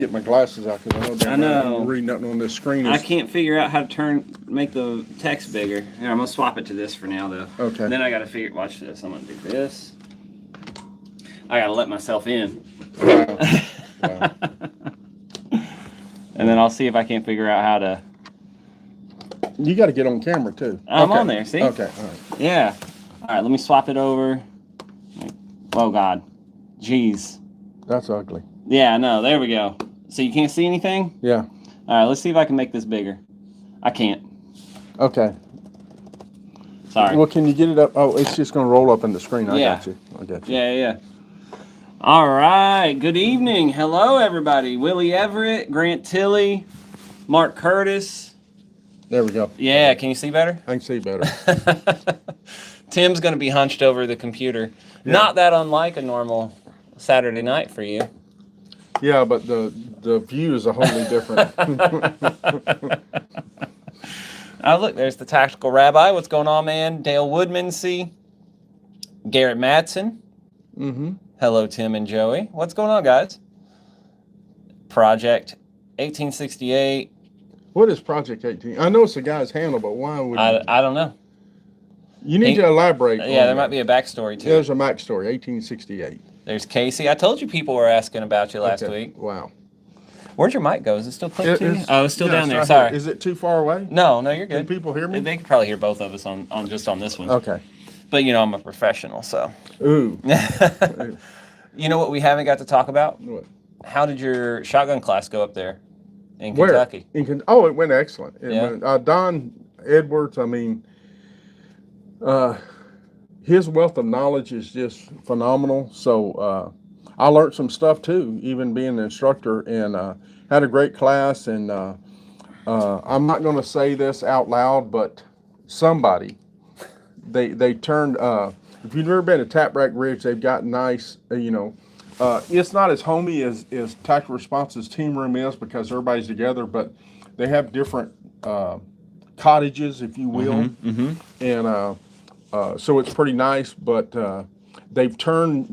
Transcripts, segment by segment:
Get my glasses out because I know I I'm reading nothing on this screen. I can't figure out how to make the text bigger. Here, I'm gonna swap it to this for now, though. Okay. And then I gotta watch this. I'm gonna do this. I gotta let myself in. Wow. Wow. And then I'll see if I can't figure out how to. You got to get on camera too. I'm on there. See? Okay. All right. Yeah. All right. Let me swap it over. Oh God. Jeez. That's ugly. Yeah. No. There we go. So you can't see anything? Yeah. All right. Let's see if I can make this bigger. I can't. Okay. Sorry. Well, can you get it up? Oh, it's just going to roll up in the screen. I got you. Yeah. All right. Good evening. Hello, everybody. Willie Everett, Grant Tilley, Mark Curtis. There we go. Yeah. Can you see better? I can see better. Tim's going to be hunched over the computer. Yeah. Not that unlike a normal Saturday night for you. Yeah, but the view is a wholly different. Oh, look, there's the Tactical Rabbi. What's going on, man? Dale Woodmansee. Garrett Madsen. Mm-hmm. Hello, Tim and Joey. What's going on, guys? Project 1868. What is Project 18? I know it's a guy's handle, but why would I don't know. You need to elaborate. Yeah, there might be a backstory, too. Yeah, there's a backstory, 1868. There's Casey. I told you people were asking about you last week. Wow. Where'd your mic go? Is it still clipped to you? Oh, it's still down there. Right. Sorry. Here. Is it too far away? No, you're good. Can people hear me? They could probably hear both of us on just on this one. Okay. But, I'm a professional, so. Ooh. You know what we haven't got to talk about? What? How did your shotgun class go up there in Kentucky? Oh, it went excellent. Yeah. Don Edwards, his wealth of knowledge is just phenomenal. So I learned some stuff too, even being an instructor, and had a great class. And I'm not going to say this out loud, but somebody, they turned, if you've never been to Tap Rack Ridge, they've got nice, it's not as homey as Tactical Response's team room is because everybody's together, but they have different cottages, if you will. Mm-hmm. And so it's pretty nice, but they've turned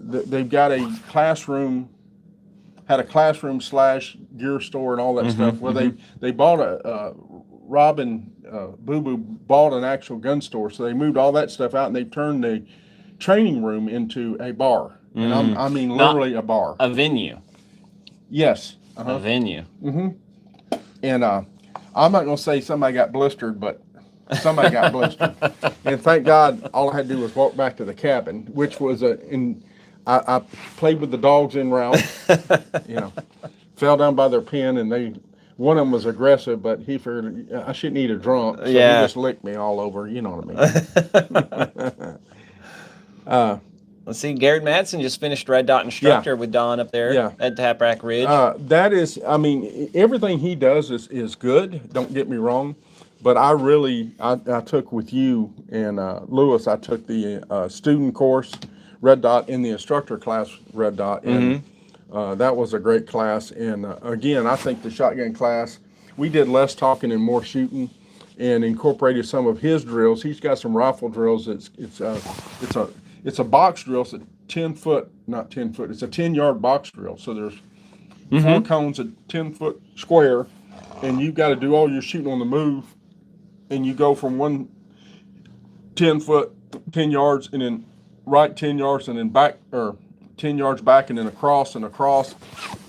they've got a classroom, had a classroom / gear store and all that stuff where they bought Rob and Boo Boo bought an actual gun store. So they moved all that stuff out and they turned the training room into a bar. And I mean literally a bar. A venue. Yes. A venue. Mm-hmm. And I'm not going to say somebody got blistered, but somebody got blistered. And thank God all I had to do was walk back to the cabin, which was I played with the dogs en route, fell down by their pen, and one of them was aggressive, but he figured I shouldn't eat a drunk, so he just licked me all over, you know what I mean. Let's see, Garrett Madsen just finished Red Dot instructor with Don up there at Tap Rack Ridge. That is, everything he does is good, don't get me wrong, but I took with you and Lewis, I took the student course, Red Dot, in the instructor class, Red Dot, and that was a great class. And again, I think the shotgun class, we did less talking and more shooting, and incorporated some of his drills. He's got some rifle drills. It's a box drill. It's a 10-foot, not 10 foot. It's a 10-yard box drill. So there's 4 cones, a 10-foot square, and you've got to do all your shooting on the move. And you go from one 10 foot, 10 yards, and then right 10 yards, and then back, or 10 yards back, and then across and across.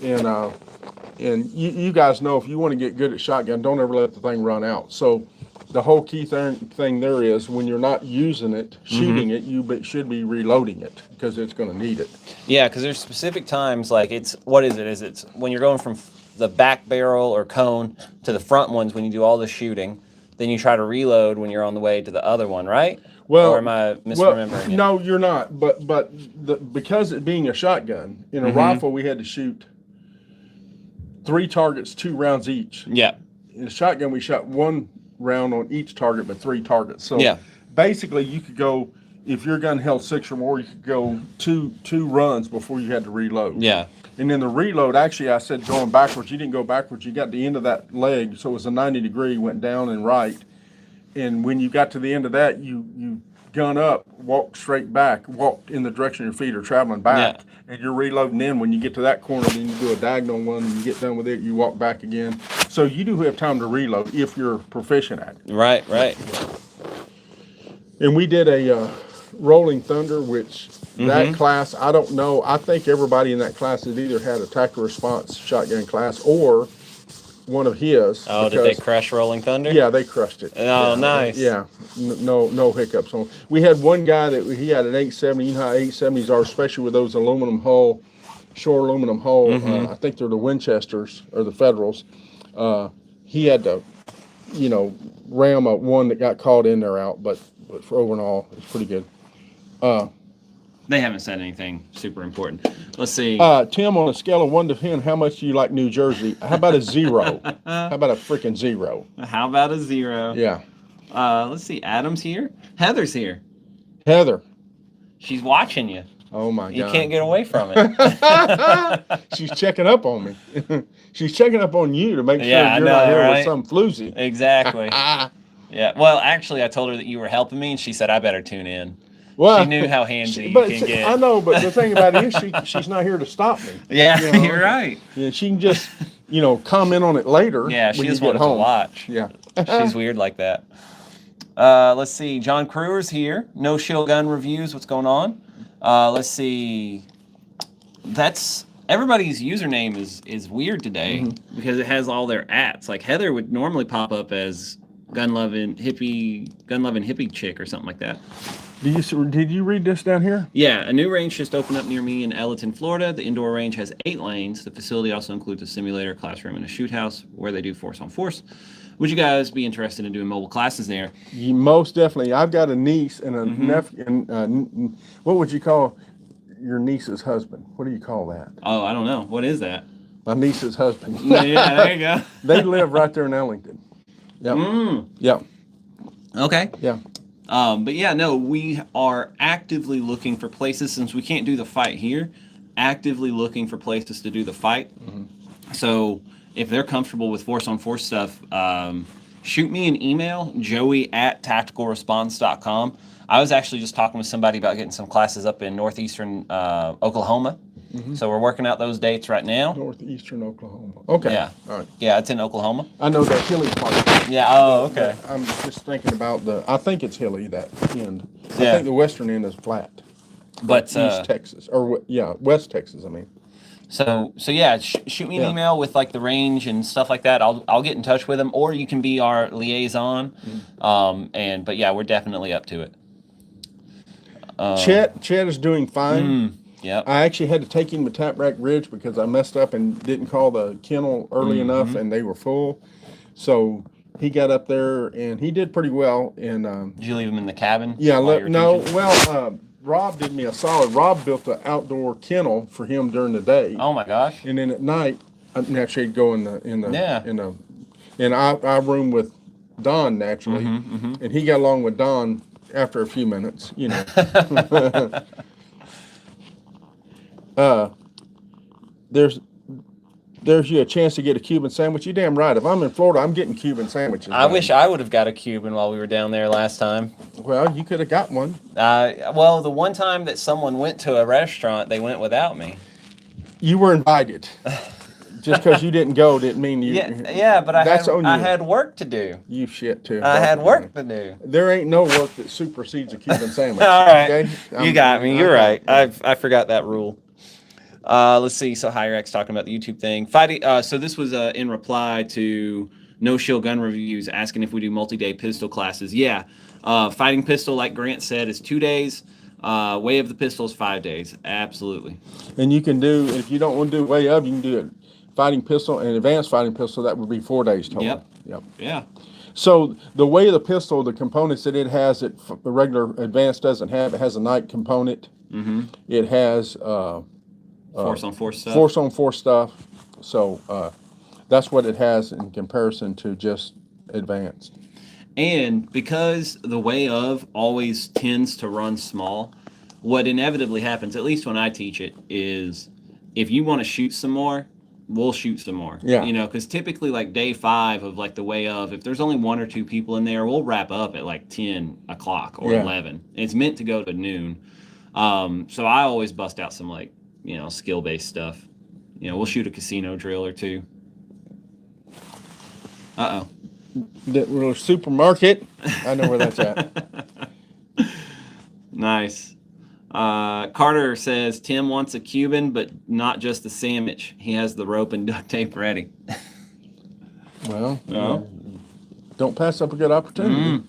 And you guys know, if you want to get good at shotgun, don't ever let the thing run out. So the whole key thing there is, when you're not using it, shooting it, you should be reloading it because it's going to need it. Yeah, because there's specific times, like it's when you're going from the back barrel or cone to the front ones when you do all the shooting, then you try to reload when you're on the way to the other one, right? Well, or am I misremembering? No, you're not. But because it being a shotgun, in a rifle we had to shoot 3 targets, 2 rounds each. Yeah. In a shotgun we shot 1 round on each target, but 3 targets. So basically you could go, if your gun held 6 or more, you could go two runs before you had to reload. Yeah. And then the reload, actually I said going backwards, you didn't go backwards, you got the end of that leg, so it was a 90 degree, went down and right. And when you got to the end of that, you gun up, walk straight back, walk in the direction your feet are traveling back, and you're reloading in. When you get to that corner, then you do a diagonal one, and you get done with it, you walk back again. So you do have time to reload if you're proficient at it. Right, right. And we did a Rolling Thunder, which that class, I don't know. I think everybody in that class has either had a tactical response shotgun class or one of his. Oh, did they crush Rolling Thunder? Yeah, they crushed it. Oh, nice. Yeah, no hiccups on. We had one guy that he had an 870. You know how 870s are, especially with those aluminum hull, shore aluminum hull. I think they're the Winchesters or the Federals. He had to, ram one that got caught in there out, but for overall, it's pretty good. They haven't said anything super important. Let's see. Tim, on a scale of 1 to 10, how much do you like New Jersey? How about a 0? How about a freaking 0? How about a 0? Yeah. Let's see. Adam's here. Heather's here. Heather. She's watching you. Oh my God. You can't get away from it. She's checking up on me. She's checking up on you to make sure Yeah, you're I not know, here right? with some floozy. Exactly. Yeah. Well, actually, I told her that you were helping me, and she said I better tune in. Well, She knew how handsy you but can get. I know, but the thing about it is she's not here to stop me. Yeah, You know? you're right. Yeah, she can just, comment on it later. Yeah, she when just you get wanted to home. watch. Yeah. She's weird like that. Let's see. John Crewer's here. No Shield Gun Reviews. What's going on? Let's see. That's everybody's username is weird today because it has all their ats. Like Heather would normally pop up as gun loving hippie chick or something like that. Did you read this down here? Yeah, a new range just opened up near me in Ellerton, Florida. The indoor range has 8 lanes. The facility also includes a simulator, classroom, and a shoot house where they do force on force. Would you guys be interested in doing mobile classes there? Most definitely. I've got a niece and a nephew. And what would you call your niece's husband? What do you call that? Oh, I don't know. What is that? My niece's husband. Yeah, there you go. They live right there in Ellington. Yep. Yep. Okay. Yeah. But yeah, no, we are actively looking for places since we can't do the fight here. Actively looking for places to do the fight. So if they're comfortable with force on force stuff, shoot me an email, joey@tacticalresponse.com. I was actually just talking with somebody about getting some classes up in northeastern Oklahoma. So we're working out those dates right now. Northeastern Oklahoma. Okay. Yeah. All right. Yeah, it's in Oklahoma. I know that hilly part. Yeah. Oh, okay. I'm just thinking about I think it's hilly, that end. I Yeah. think the western end is flat. But East Texas. West Texas, I mean. So yeah, shoot me an email with like the range and stuff like that. I'll get in touch with them, or you can be our liaison. But yeah, we're definitely up to it. Chet is doing fine. Yeah. I actually had to take him to Taprack Ridge because I messed up and didn't call the kennel early enough, and they were full. So he got up there and he did pretty well. And Did you leave him in the cabin? yeah, while you were teaching? Rob did me a solid. Rob built an outdoor kennel for him during the day. Oh my gosh. And then at night, naturally, he'd go in the and I room with Don naturally, and he got along with Don after a few minutes, There's you a chance to get a Cuban sandwich. You damn right. If I'm in Florida, I'm getting Cuban sandwiches. I wish I would have got a Cuban while we were down there last time. Well, you could have got one. Well, the one time that someone went to a restaurant, they went without me. You were invited. Just because you didn't go didn't mean you. Yeah, but I had work to do. You shit too. I had work to do. There ain't no work that supersedes a Cuban sandwich. All right, okay? You got me. You're right. I forgot that rule. Let's see. So Hyrex talking about the YouTube thing. Fighting. So this was in reply to No Shield Gun Reviews asking if we do multi-day pistol classes. Yeah. Fighting pistol, like Grant said, is 2 days. Way of the pistol is 5 days. Absolutely. And you can do, if you don't want to do way of, you can do it. Fighting pistol and advanced fighting pistol, that would be 4 days total. Yep. Yeah. So the way of the pistol, the components that it has, that the regular advanced doesn't have, it has a night component. It has force on force stuff. Force on force stuff. So that's what it has in comparison to just advanced. And because the way of always tends to run small, what inevitably happens, at least when I teach it, is if you want to shoot some more, we'll shoot some more. Yeah. You know, because typically like day 5 of like the way of, if there's only 1 or 2 people in there, we'll wrap up at like 10 o'clock or Yeah. 11. It's meant to go to noon. So I always bust out some like, you know, skill-based stuff. You know, we'll shoot a casino drill or 2. Uh-oh. The little supermarket. I know where that's at. Nice. Carter says Tim wants a Cuban, but not just the sandwich. He has the rope and duct tape ready. Well, No. don't pass up a good opportunity.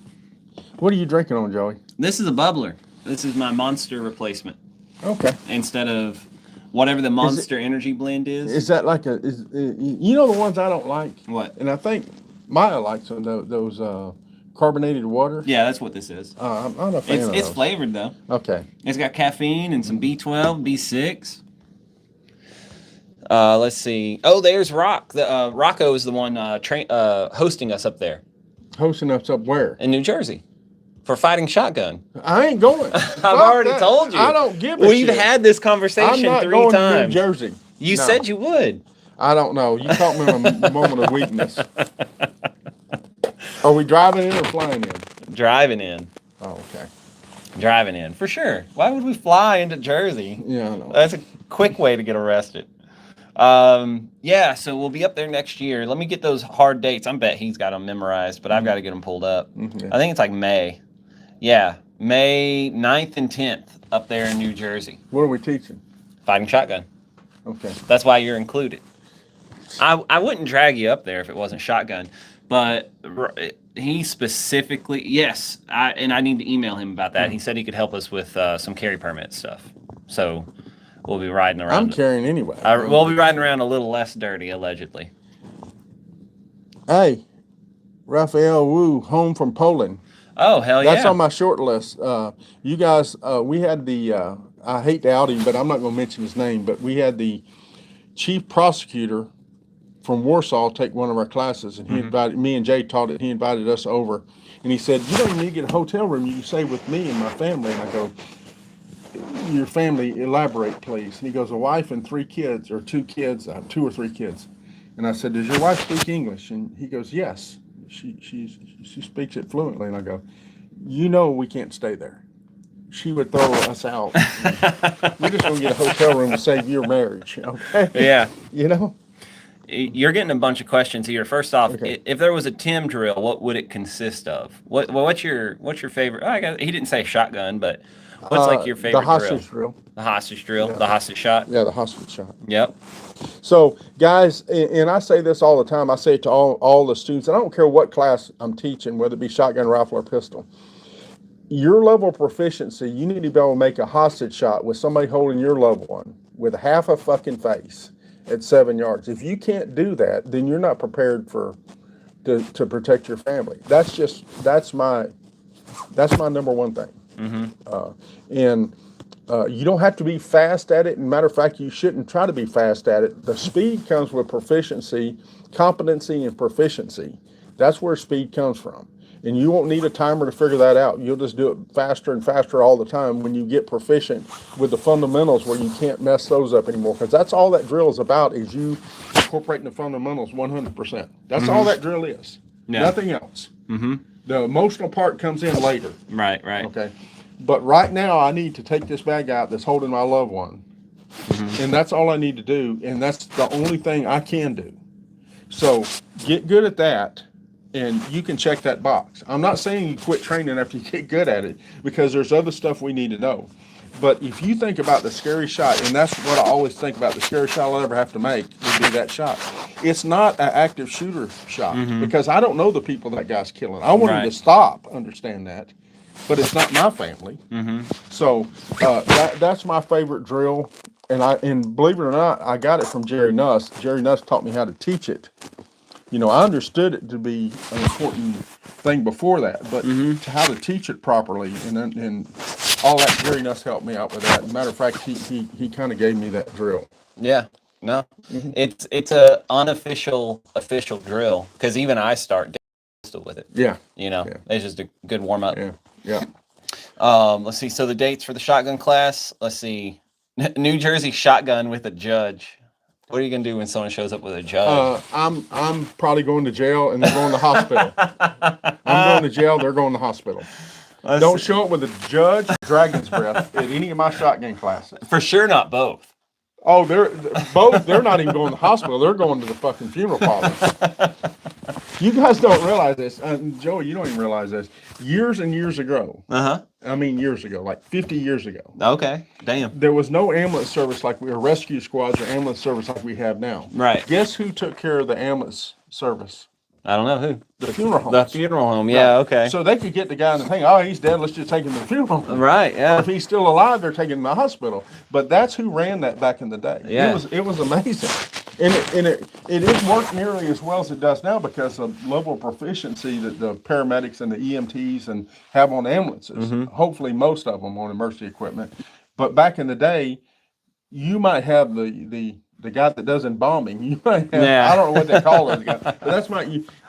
What are you drinking on, Joey? This is a bubbler. This is my Monster replacement. Okay. Instead of whatever the Monster Energy blend is. Is that like you know the ones I don't like? What? And I think Maya likes them, those carbonated water. Yeah, that's what this is. I'm not a fan of It's those. flavored though. Okay. It's got caffeine and some B12, B6. Let's see. Oh, there's Rock. Rocco is the one hosting us up there Hosting us up where? in New Jersey for Fighting Shotgun. I ain't going. I've already told you. I don't give a We've shit. had this I'm conversation not 3 going times. to New Jersey. You No. said you would. I don't know. You caught me in a moment of weakness. Are we driving in or flying in? Driving in. Oh, okay. Driving in, for sure. Why would we fly into Jersey? Yeah, I know. That's a quick way to get arrested. Yeah, so we'll be up there next year. Let me get those hard dates. I bet he's got them memorized, but I've got to get them pulled up. Mhm. I think it's like May. Yeah, May 9th and 10th up there in New Jersey. What are we teaching? Fighting shotgun. Okay. That's why you're included. I wouldn't drag you up there if it wasn't shotgun, but he specifically, yes, I need to email him about that. He said he could help us with some carry permit stuff. So we'll be riding around. I'm carrying anyway. We'll be riding around a little less dirty, allegedly. Hey, Raphael Wu, home from Poland. Oh, hell yeah. That's on my short list. You guys, we had the, I hate to out him, but I'm not going to mention his name, but we had the chief prosecutor from Warsaw take one of our classes, and he invited me and Jay taught it. He invited us over, and he said, "You don't even need to get a hotel room. You can stay with me and my family." And I go, "Your family, elaborate, please." And he goes, "A wife and 3 kids, or 2 kids, 2 or 3 kids." And I said, "Does your wife speak English?" And he goes, "Yes, she speaks it fluently." And I go, "You know we can't stay there. She would throw us out. We're just gonna get a hotel room to save your marriage, okay?" Yeah. You know. You're getting a bunch of questions here. First off, Okay. if there was a Tim drill, what would it consist of? What's your favorite? Oh, he didn't say shotgun, but what's like your favorite The hostage drill. The hostage drill, the hostage shot. Yeah, the hostage shot. Yep. So, guys, and I say this all the time. I say it to all the students. And I don't care what class I'm teaching, whether it be shotgun, rifle, or pistol. Your level of proficiency, you need to be able to make a hostage shot with somebody holding your loved one with half a fucking face at 7 yards. If you can't do that, then you're not prepared to protect your family. That's my number one thing. And you don't have to be fast at it. And matter of fact, you shouldn't try to be fast at it. The speed comes with proficiency, competency, and proficiency. That's where speed comes from. And you won't need a timer to figure that out. You'll just do it faster and faster all the time when you get proficient with the fundamentals where you can't mess those up anymore. Because that's all that drill is about, is you incorporating the fundamentals 100%. That's all that drill is. Yeah. Nothing else. The emotional part comes in later. Right. Okay. But right now, I need to take this bag out that's holding my loved one. And that's all I need to do. And that's the only thing I can do. So get good at that, and you can check that box. I'm not saying you quit training after you get good at it, because there's other stuff we need to know. But if you think about the scary shot, and that's what I always think about, the scary shot I'll ever have to make would be that shot. It's not an active shooter shot, because I don't know the people that guy's killing. I want him to stop, understand that. But it's not my family. So that's my favorite drill. And believe it or not, I got it from Jerry Nuss. Jerry Nuss taught me how to teach it. You know, I understood it to be an important thing before that, but to how to teach it properly, and all that, Jerry Nuss helped me out with that. Matter of fact, he kind of gave me that drill. Yeah. No, it's a unofficial official drill, because even I start pistol with it. Yeah. You know, it's just a good warm up. Yeah. Let's see. So the dates for the shotgun class. Let's see. New Jersey shotgun with a judge. What are you gonna do when someone shows up with a judge? I'm probably going to jail and they're going to hospital. I'm going to jail. They're going to hospital. Don't show up with a judge, dragon's breath at any of my shotgun classes. For sure, not both. Oh, they're both. They're not even going to the hospital. They're going to the fucking funeral parlor. You guys don't realize this, Joey. You don't even realize this. Years and years ago. I mean, years ago, like 50 years ago. Okay. Damn. There was no ambulance service like we, or rescue squads or ambulance service like we have now. Right. Guess who took care of the ambulance service? I don't know who. The funeral home. The funeral home. Yeah. Okay. So they could get the guy in the thing. Oh, he's dead. Let's just take him to the funeral home. Right. Yeah. If he's still alive, they're taking him to the hospital. But that's who ran that back in the day. Yeah. It was amazing. And it didn't work nearly as well as it does now because of the level of proficiency that the paramedics and the EMTs and have on ambulances. Hopefully most of them on emergency equipment. But back in the day, you might have the guy that does embalming. You might have, I don't know what they call it, but that's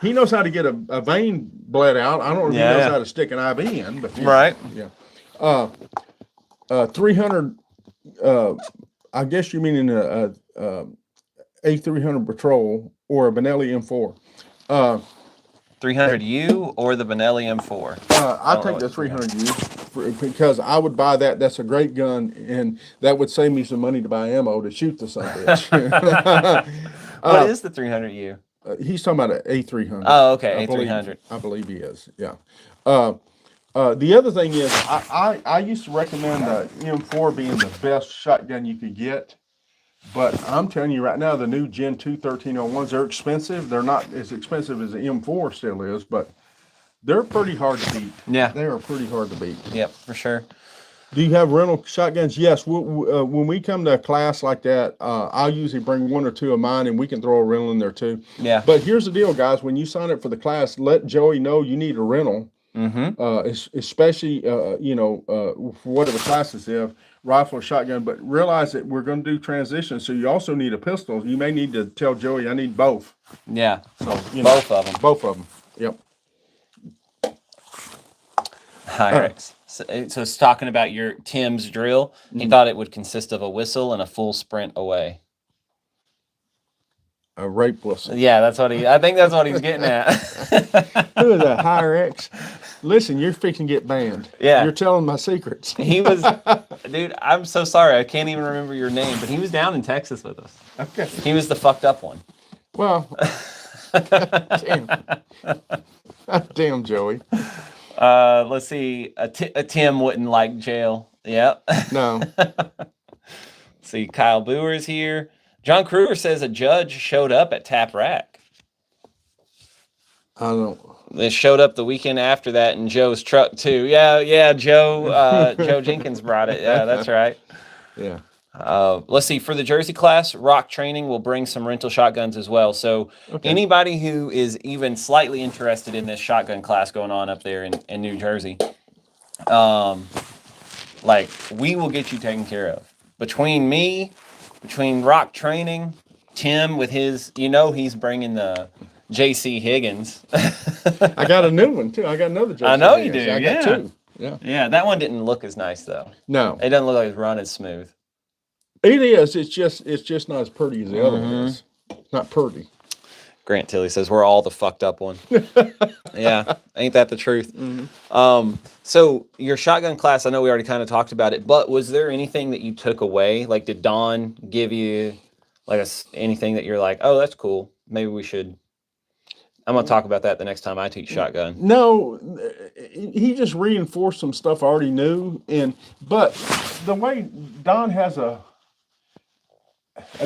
he knows how to get a vein bled out. I don't know if he knows how to stick an IV in, but right. Yeah. 300, I guess you mean in a A300 patrol or a Benelli M4. 300U or the Benelli M4? I take the 300U because I would buy that. That's a great gun, and that would save me some money to buy ammo to shoot the son of a bitch. What is the 300U? He's talking about an A300. Oh, okay, A300. I believe he is. Yeah. The other thing is, I used to recommend the M4 being the best shotgun you could get. But I'm telling you right now, the new Gen 2 1301s, they're expensive. They're not as expensive as the M4 still is, but they're pretty hard to beat. Yeah. They are pretty hard to beat. Yep, for sure. Do you have rental shotguns? Yes. When we come to a class like that, I'll usually bring one or two of mine, and we can throw a rental in there too. Yeah. But here's the deal, guys. When you sign up for the class, let Joey know you need a rental. Especially, for whatever class it's in, rifle or shotgun, but realize that we're going to do transitions, so you also need a pistol. You may need to tell Joey, I need both. Yeah. So both of them. Both of them. Yep. All right. So it's talking about your Tim's drill. He thought it would consist of a whistle and a full sprint away. A rape whistle. Yeah, I think that's what he's getting at. Who is that? Higher X? Listen, you're fixing to get banned. Yeah. You're telling my secrets. He was, dude, I'm so sorry. I can't even remember your name, but he was down in Texas with us. Okay. He was the fucked up one. Well, damn, Joey. Let's see. A Tim wouldn't like jail. Yep. No. See, Kyle Boer's here. John Kruger says a judge showed up at Tap Rack. I don't. They showed up the weekend after that in Joe's truck too. Yeah, Joe Jenkins brought it. Yeah, that's right. Yeah. Let's see. For the Jersey class, Rock Training will bring some rental shotguns as well. So anybody who is even slightly interested in this shotgun class going on up there in New Jersey, we will get you taken care of. Between Rock Training, Tim with his, he's bringing the J.C. Higgins. I got a new one too. I got another J.C. I know Higgins. you do. I got two. Yeah. Yeah, that one didn't look as nice though. No. It doesn't look like it's running smooth. It is. It's just not as pretty as the other one is. Not pretty. Grant Tilley says we're all the fucked up one. Yeah, ain't that the truth? So your shotgun class, I know we already kind of talked about it, but was there anything that you took away? Like, did Don give you anything that you're like, oh, that's cool, maybe we should? I'm gonna talk about that the next time I teach shotgun. No, he just reinforced some stuff I already knew, but the way Don has a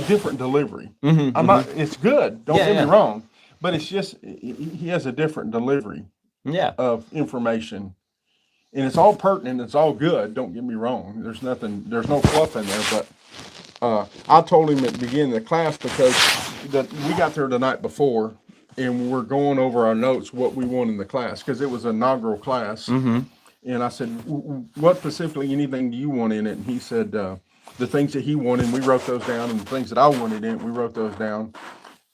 different delivery. It's good. Don't get me wrong, but it's just he has a different delivery. Of information, and it's all pertinent. It's all good. Don't get me wrong. There's no fluff in there. But I told him at the beginning of the class because we got there the night before, and we're going over our notes what we want in the class because it was an inaugural class. And I said, what specifically, anything do you want in it? And he said, the things that he wanted, we wrote those down, and the things that I wanted in it, we wrote those down.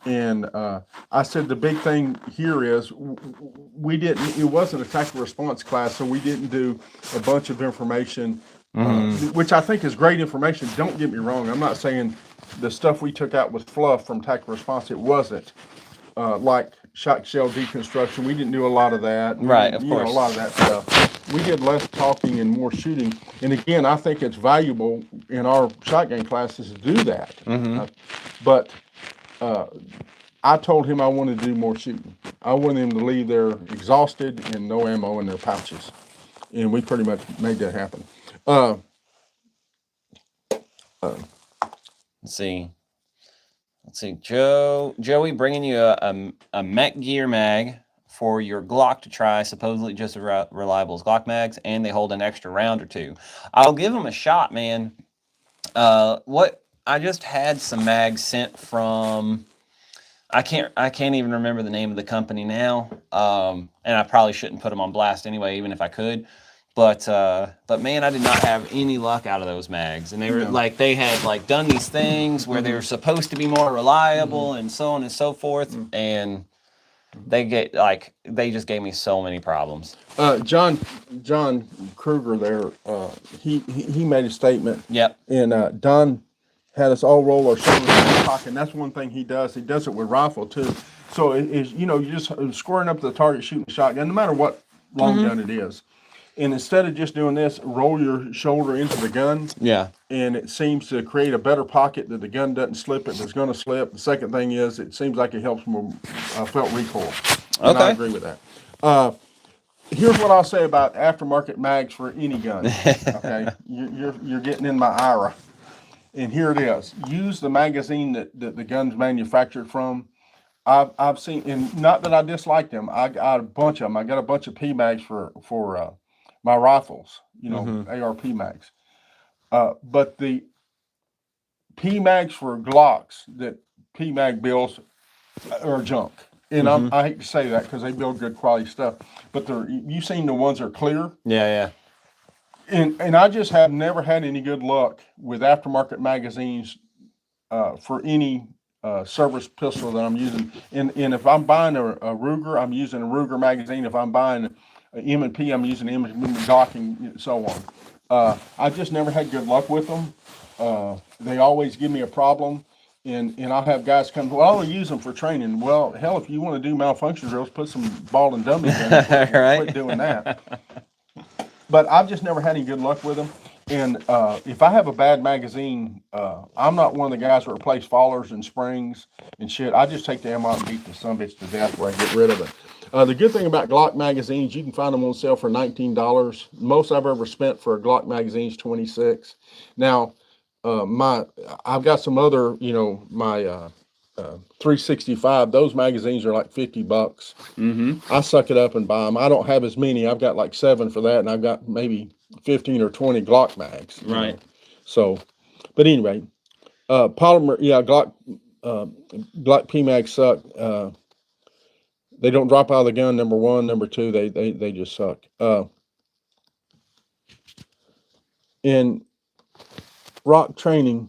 And I said, the big thing here is it wasn't a tactical response class, so we didn't do a bunch of information which I think is great information. Don't get me wrong. I'm not saying the stuff we took out was fluff from Tactical Response. It wasn't. Like shock shell deconstruction, we didn't do a lot of that. Right, of You know, a course. lot of that stuff. We did less talking and more shooting. And again, I think it's valuable in our shotgun classes to do that. But I told him I wanted to do more shooting. I wanted him to leave there exhausted and no ammo in their pouches. And we pretty much made that happen. Let's see. Joey bringing you a Mech Gear mag for your Glock to try, supposedly just as reliable as Glock mags, and they hold an extra round or two. I'll give them a shot, man. What I just had some mags sent from, I can't even remember the name of the company now, and I probably shouldn't put them on blast anyway, even if I could. But man, I did not have any luck out of those mags, and they were like, they had like done these things where they were supposed to be more reliable and so on and so forth, and they just gave me so many problems. John Kruger there, he made a statement. Yep. And Don had us all roll our shoulders in his pocket, and that's one thing he does. He does it with rifle too. So it is, you know, you're just squaring up the target, shooting a shotgun, no matter what long gun it is. And instead of just doing this, roll your shoulder into the gun. Yeah. And it seems to create a better pocket that the gun doesn't slip if it's going to slip. The second thing is, it seems like it helps more felt recoil. And I agree with that. Here's what I'll say about aftermarket mags for any gun. Okay, you're getting in my ira, and here it is. Use the magazine that the gun's manufactured from. I've seen, and not that I dislike them. I got a bunch of them. I got a bunch of P mags for my rifles. You know, ARP mags. But the P mags for Glocks that P mag builds are junk. And I hate to say that because they build good quality stuff. But you've seen the ones that are clear. Yeah. And I just have never had any good luck with aftermarket magazines for any service pistol that I'm using. And if I'm buying a Ruger, I'm using a Ruger magazine. If I'm buying an M&P, I'm using an M&P Glock and so on. I just never had good luck with them. They always give me a problem. And I'll have guys come, well, I'll use them for training. Well, hell, if you want to do malfunction drills, put some ball and dummies in and quit doing that. But I've just never had any good luck with them. And if I have a bad magazine, I'm not one of the guys that replace fallers and springs and shit. I just take the ammo and beat the sumbitch to death where I get rid of it. The good thing about Glock magazines, you can find them on sale for $19. Most I've ever spent for a Glock magazine is $26. Now, I've got some other, you know, my 365. Those magazines are like $50. I suck it up and buy them. I don't have as many. I've got like 7 for that, and I've got maybe 15 or 20 Glock mags. Right. Know. So, but anyway, polymer, yeah, Glock P mags suck. They don't drop out of the gun. Number one, number two, they just suck. In rock training,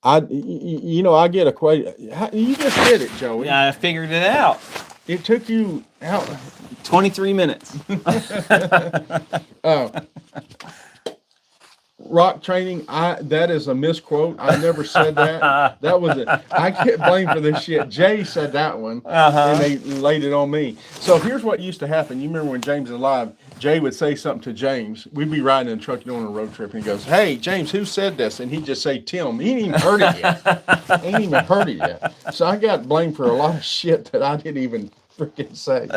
I get a quite. You just did it, Joey. Yeah, I figured it out. It took you out 23 minutes. Rock training, that is a misquote. I never said that. That was it. I get blamed for this shit. Jay said that one, and they laid it on me. So here's what used to happen. You remember when James was alive, Jay would say something to James. We'd be riding in a truck doing a road trip, and he goes, "Hey, James, who said this?" And he'd just say, "Tim." He ain't even heard it yet. Ain't even heard it yet. So I got blamed for a lot of shit that I didn't even freaking say.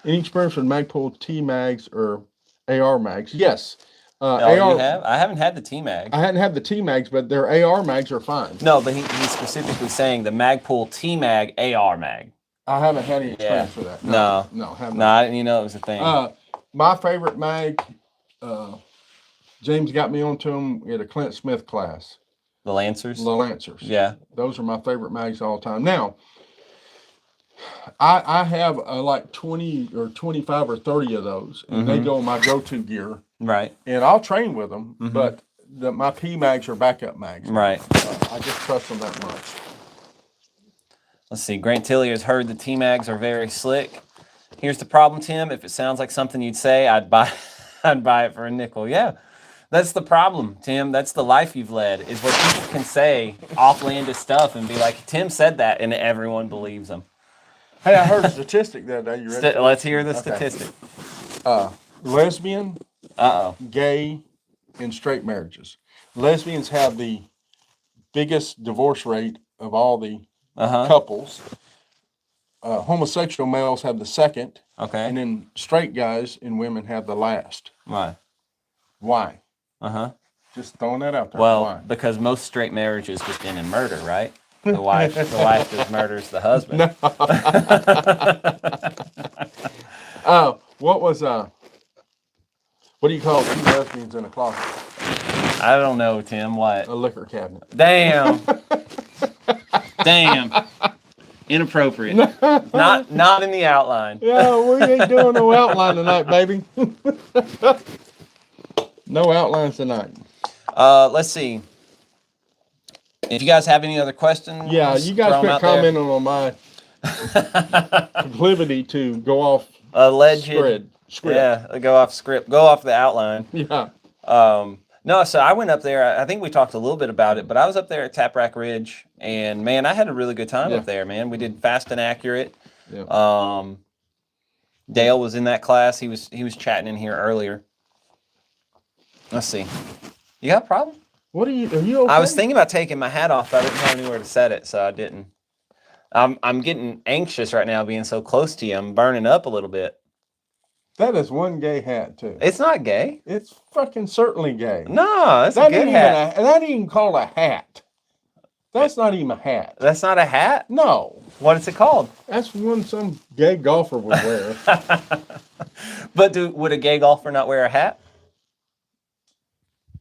Any experience with Magpul T mags or AR mags? Yes. AR, you have? I haven't had the T mag. I hadn't had the T mags, but their AR mags are fine. No, but he's specifically saying the Magpul T mag AR mag. I haven't had any experience for that. No, haven't. No, I didn't even know it was a thing. My favorite mag, James got me onto them at a Clint Smith class. The Lancers? The Lancers. Yeah. Those are my favorite mags all the time. Now, I have like 20 or 25 or 30 of those, and they go in my go-to gear. Right. And I'll train with them, but my P mags are backup mags. Right. I just trust them that much. Let's see. Grant Tilley has heard the T mags are very slick. Here's the problem, Tim. If it sounds like something you'd say, I'd buy I'd buy it for a nickel. Yeah. That's the problem, Tim. That's the life you've led, is where people can say offlandish stuff and be like, Tim said that, and everyone believes them. Hey, I heard a statistic the other day. You ready? Let's hear the Okay. statistic. Lesbian, Uh-oh. gay, and straight marriages. Lesbians have the biggest divorce rate of all the couples. Homosexual males have the second. Okay. And then straight guys and women have the last. Why? Why? Uh-huh. Just throwing that out there. Well, Why? because most straight marriages just end in murder, right? The wife just murders the husband. No. What was what do you call two lesbians in a closet? I don't know, Tim. What? A liquor cabinet. Damn. Damn. Inappropriate. Not in the outline. Yeah, we ain't doing no outline tonight, baby. No outlines tonight. Let's see. If you guys have any other questions, Yeah, you guys quit commenting on my proclivity to go off script. Yeah, go off script. Go off the outline. Yeah. No, so I went up there. I think we talked a little bit about it, but I was up there at Tap Rack Ridge, and man, I had a really good time up there, man. We did Fast and Accurate. Yeah. Dale was in that class. He was chatting in here earlier. Let's see. You got a problem? Are you okay? I was thinking about taking my hat off, but I didn't have anywhere to set it, so I didn't. I'm getting anxious right now being so close to you. I'm burning up a little bit. That is one gay hat, too. It's not gay. It's fucking certainly gay. No, that's a good hat. That ain't even called a hat. That's not even a hat. That's not a hat? No. What is it called? That's one some gay golfer would wear. But would a gay golfer not wear a hat?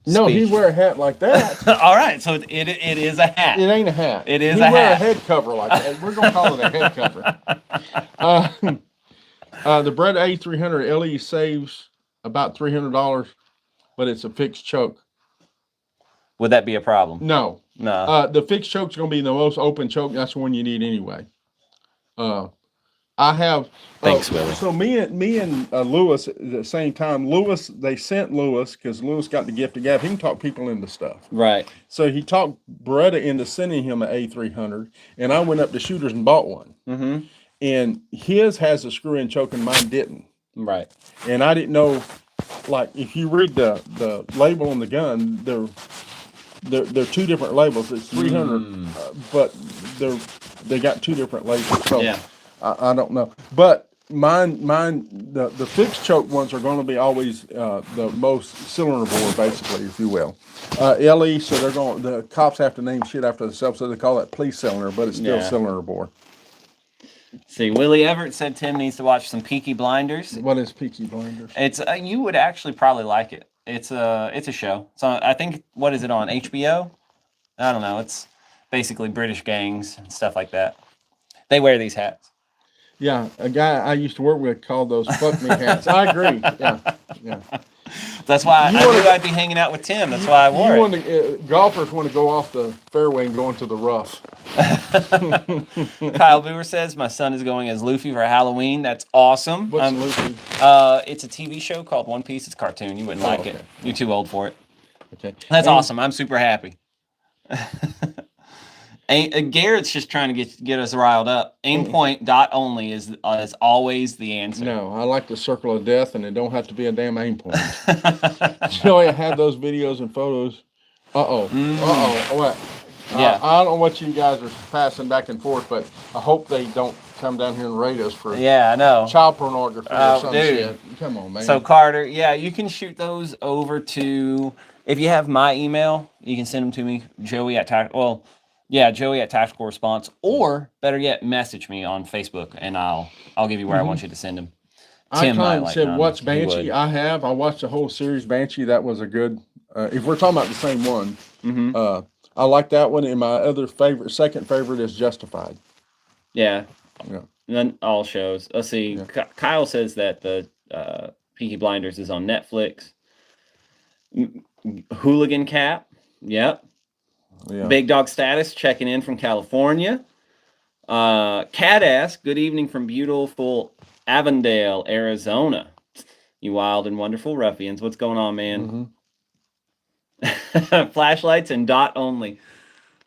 No, he'd wear a hat like that. All right, so it is a hat. It ain't a hat. It is he'd a hat. He'd wear a head cover like that. We're going to call it a head cover. The Bretta A300 LE saves about $300, but it's a fixed choke. Would that be a problem? No. The fixed choke's going to be the most open choke. That's the one you need anyway. I have. Thanks, Willie. So me and Lewis at the same time. They sent Lewis because Lewis got the gift of gab. He can talk people into stuff. Right. So he talked Beretta into sending him an A300, and I went up to Shooters and bought one. Mm-hmm. And his has a screw-in choke, and mine didn't. Right. And I didn't know, like, if you read the label on the gun, they're two different labels. It's 300, but they got two different labels. So yeah. I don't know. But mine, the fixed choke ones are going to be always the most cylinder bore, basically, if you will. LE, so the cops have to name shit after themselves, so they call it police cylinder, but it's still cylinder bore. See, Willie Everett said Tim needs to watch some Peaky Blinders. What is Peaky Blinders? It's you would actually probably like it. It's a show. So I think, what is it on, HBO? I don't know. It's basically British gangs and stuff like that. They wear these hats. Yeah, a guy I used to work with called those fuck me hats. I agree. Yeah. That's why I knew I'd be hanging out with Tim. That's why I wore it. Golfers want to go off the fairway and go into the rough. Kyle Booer says, my son is going as Luffy for Halloween. That's awesome. What's Luffy? It's a TV show called One Piece. It's a cartoon. You wouldn't like it. You're too old for it. Okay. That's awesome. I'm super happy. Garrett's just trying to get us riled up. Aimpoint dot only is always the answer. No, I like the circle of death, and it don't have to be a damn aim point. Joey, I have those videos and photos. What? Yeah. I don't know what you guys are passing back and forth, but I hope they don't come down here and raid us for I know. child pornography or some shit. Come on, man. So Carter, you can shoot those over to, if you have my email, you can send them to me, Joey at Tactical Response, or better yet, message me on Facebook, and I'll give you where I want you to send them. Icon said, "Watch Banshee." I watched the whole series Banshee. That was a good. If we're talking about the same one, I like that one. And my second favorite is Justified. Yeah. And then all shows. Let's see. Yeah. Kyle says that the Peaky Blinders is on Netflix. Hooligan Cap. Yep. Yeah. Big Dog Status checking in from California. Cat Ass, good evening from beautiful Avondale, Arizona. You wild and wonderful ruffians. What's going on, man? Mm-hmm. Flashlights and dot only.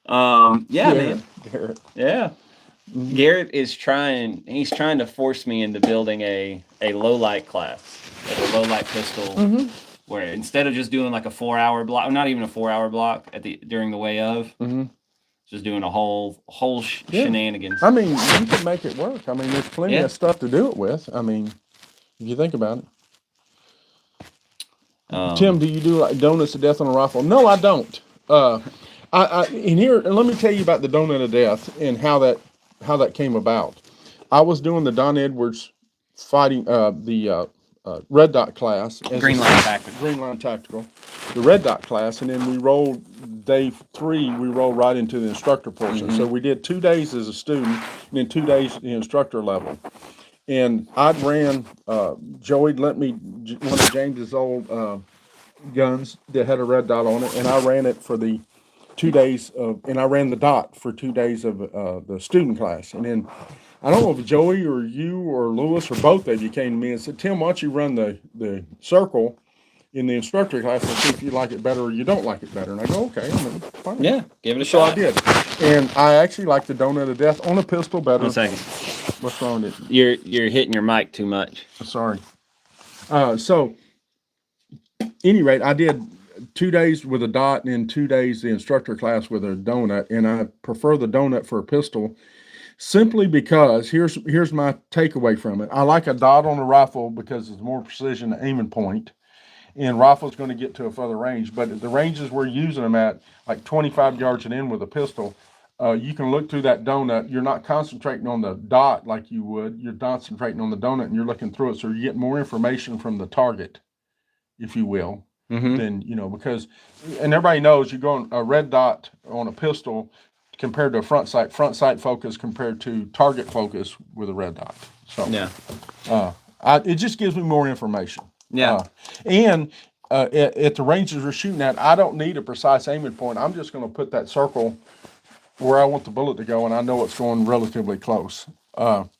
Yeah, man. Garrett. Yeah. Mm-hmm. Garrett is trying. He's trying to force me into building a low light class, like a low light pistol, Mm-hmm. where instead of just doing like a 4-hour block, not even a 4-hour block during the way of, Mm-hmm. just doing a whole Yeah. shenanigans. I mean, you can make it work. I mean, there's plenty Yeah. of stuff to do it with. I mean, if you think about it. Tim, do you do like donuts of death on a rifle? No, I don't. In here, and let me tell you about the donut of death and how that came about. I was doing the Don Edwards fighting the red dot class as Green Line Tactical. Green Line Tactical, the red dot class, and then we rolled day 3. We rolled right into the instructor portion. So we did 2 days as a student, and then 2 days the instructor level. And I'd ran. Joey lent me one of James's old guns that had a red dot on it, and I ran it for the 2 days of, and I ran the dot for 2 days of the student class. And then I don't know if Joey or you or Lewis or both of you came to me and said, Tim, why don't you run the circle in the instructor class and see if you like it better or you don't like it better? And I go, okay, I mean, fine. Yeah, give it a So I shot. did. And I actually like the donut of death on a pistol better. 1 second. What's wrong with it? You're hitting your mic too much. Sorry. So, any rate, I did 2 days with a dot and then 2 days the instructor class with a donut, and I prefer the donut for a pistol simply because here's my takeaway from it. I like a dot on a rifle because it's more precision aiming point, and rifle's going to get to a further range. But at the ranges we're using them at, like 25 yards and in with a pistol, you can look through that donut. You're not concentrating on the dot like you would. You're concentrating on the donut, and you're looking through it, so you get more information from the target, if you will, than, because, and everybody knows you're going a red dot on a pistol compared to a front sight focus compared to target focus with a red dot. So Yeah. It just gives me more information. Yeah. And at the ranges we're shooting at, I don't need a precise aiming point. I'm just going to put that circle where I want the bullet to go, and I know it's going relatively close. Let's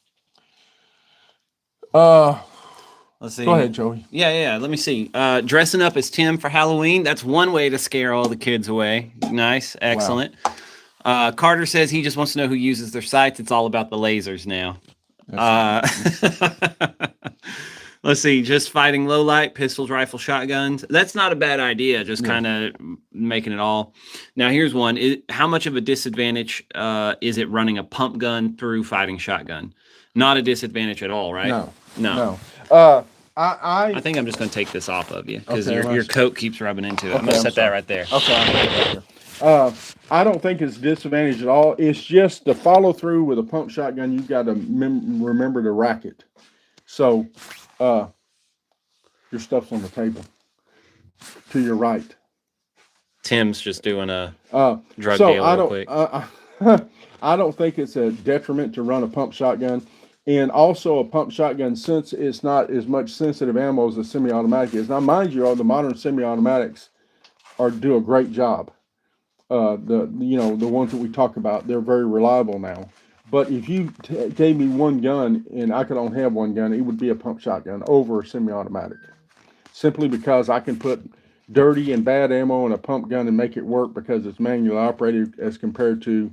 see. Go ahead, Joey. Yeah. Let me see. Dressing up as Tim for Halloween. That's one way to scare all the kids away. Nice. Excellent. Carter says he just wants to know who uses their sights. It's all about the lasers now. Let's see. Just fighting low light, pistols, rifle, shotguns. That's not a bad idea. Just kind of making it all. Now, here's one. How much of a disadvantage is it running a pump gun through fighting shotgun? Not a disadvantage at all, right? No. I think I'm just going to take this off of you because your coat keeps rubbing into it. I'm going to set that right there. Okay, I'll put it right there. I don't think it's a disadvantage at all. It's just the follow through with a pump shotgun. You've got to remember to rack it. So, your stuff's on the table to your right. Tim's just doing a drug so deal real quick. I don't think it's a detriment to run a pump shotgun. And also a pump shotgun, since it's not as much sensitive ammo as a semi-automatic is. Now, mind you, all the modern semi-automatics do a great job. The ones that we talk about, they're very reliable now. But if you gave me one gun and I could only have one gun, it would be a pump shotgun over a semi-automatic. Simply because I can put dirty and bad ammo in a pump gun and make it work because it's manually operated as compared to,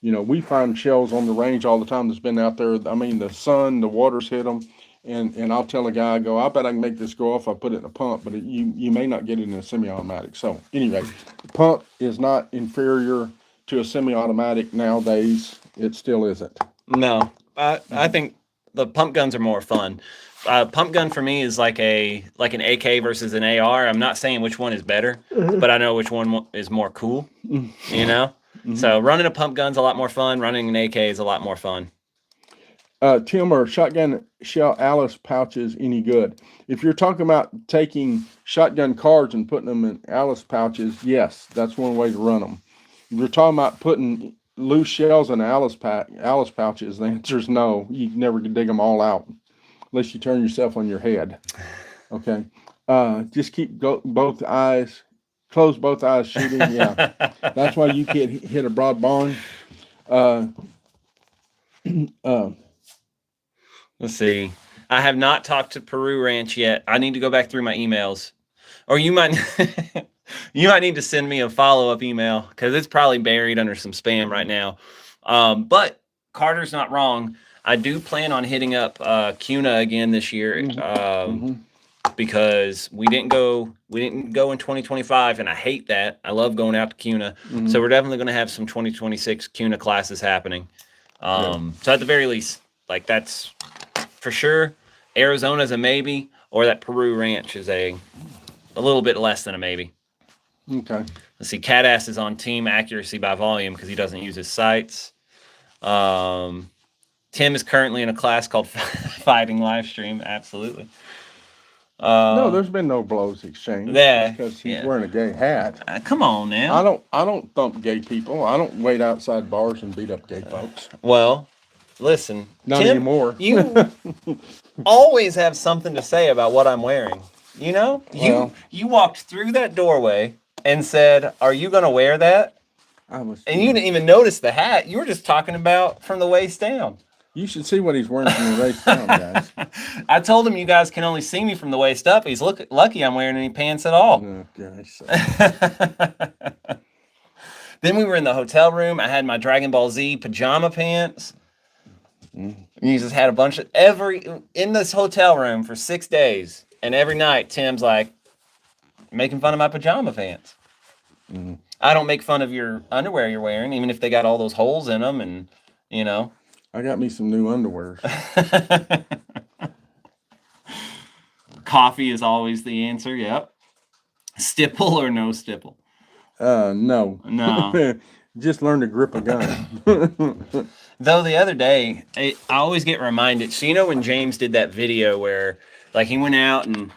we find shells on the range all the time that's been out there. I mean, the sun, the water's hit them. And I'll tell a guy, I bet I can make this go off if I put it in a pump, but you may not get it in a semi-automatic. So anyway, pump is not inferior to a semi-automatic nowadays. It still isn't. No, I think the pump guns are more fun. Pump gun for me is like an AK versus an AR. I'm not saying which one is better, but I know which one is more cool. So running a pump gun's a lot more fun. Running an AK is a lot more fun. Tim, are shotgun shell Alice pouches any good? If you're talking about taking shotgun cards and putting them in Alice pouches, yes, that's one way to run them. If you're talking about putting loose shells in Alice pouches, the answer is no. You never can dig them all out unless you turn yourself on your head. Okay. Just keep both eyes, close both eyes shooting. Yeah. That's why you can't hit a broad barn. Let's see. I have not talked to Peru Ranch yet. I need to go back through my emails, or you might you might need to send me a follow-up email because it's probably buried under some spam right now. But Carter's not wrong. I do plan on hitting up CUNA again this year. Because we didn't go in 2025, and I hate that. I love going out to CUNA. So we're definitely going to have some 2026 CUNA classes happening. So at the very least, like, that's for sure. Arizona's a maybe, or that Peru Ranch is a little bit less than a maybe. Okay. Let's see. Catass is on team accuracy by volume because he doesn't use his sights. Tim is currently in a class called Fighting LiveStream. Absolutely. No, there's been no blows exchanged. Yeah, because he's wearing a gay hat. Come on now. I don't thump gay people. I don't wait outside bars and beat up gay folks. Well, listen, Not Tim, anymore. You always have something to say about what I'm wearing. You know, you walked through that doorway and said, "Are you going to wear that?" And you didn't even notice the hat. You were just talking about from the waist down. You should see what he's wearing from the waist down, guys. I told him you guys can only see me from the waist up. He's lucky I'm wearing any pants at all. Oh, gosh. Then we were in the hotel room. I had my Dragon Ball Z pajama pants. You just had a bunch of in this hotel room for 6 days. And every night, Tim's like making fun of my pajama pants. I don't make fun of your underwear you're wearing, even if they got all those holes in them and, you know. I got me some new underwear. Coffee is always the answer. Yep. Stipple or no stipple? No. No. Just learn to grip a gun. Though the other day, I always get reminded. So, you know, when James did that video where, like, he went out and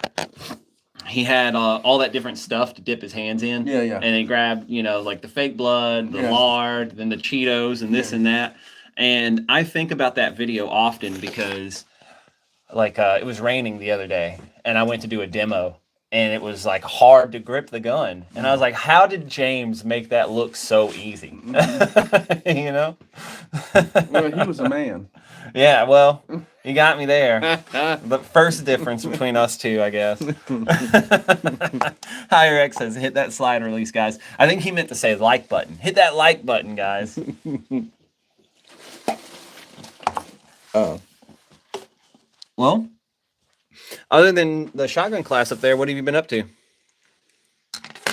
he had all that different stuff to dip his hands in. Yeah. And he grabbed, you know, like the fake blood, the lard, then the Cheetos and this and that. And I think about that video often because, like, it was raining the other day, and I went to do a demo, and it was, like, hard to grip the gun. And I was like, how did James make that look so easy? You know? Well, he was a man. Yeah, well, you got me there. The first difference between us two, I guess. Higher X says, hit that slide release, guys. I think he meant to say like button. Hit that like button, guys. Well, other than the shotgun class up there, what have you been up to?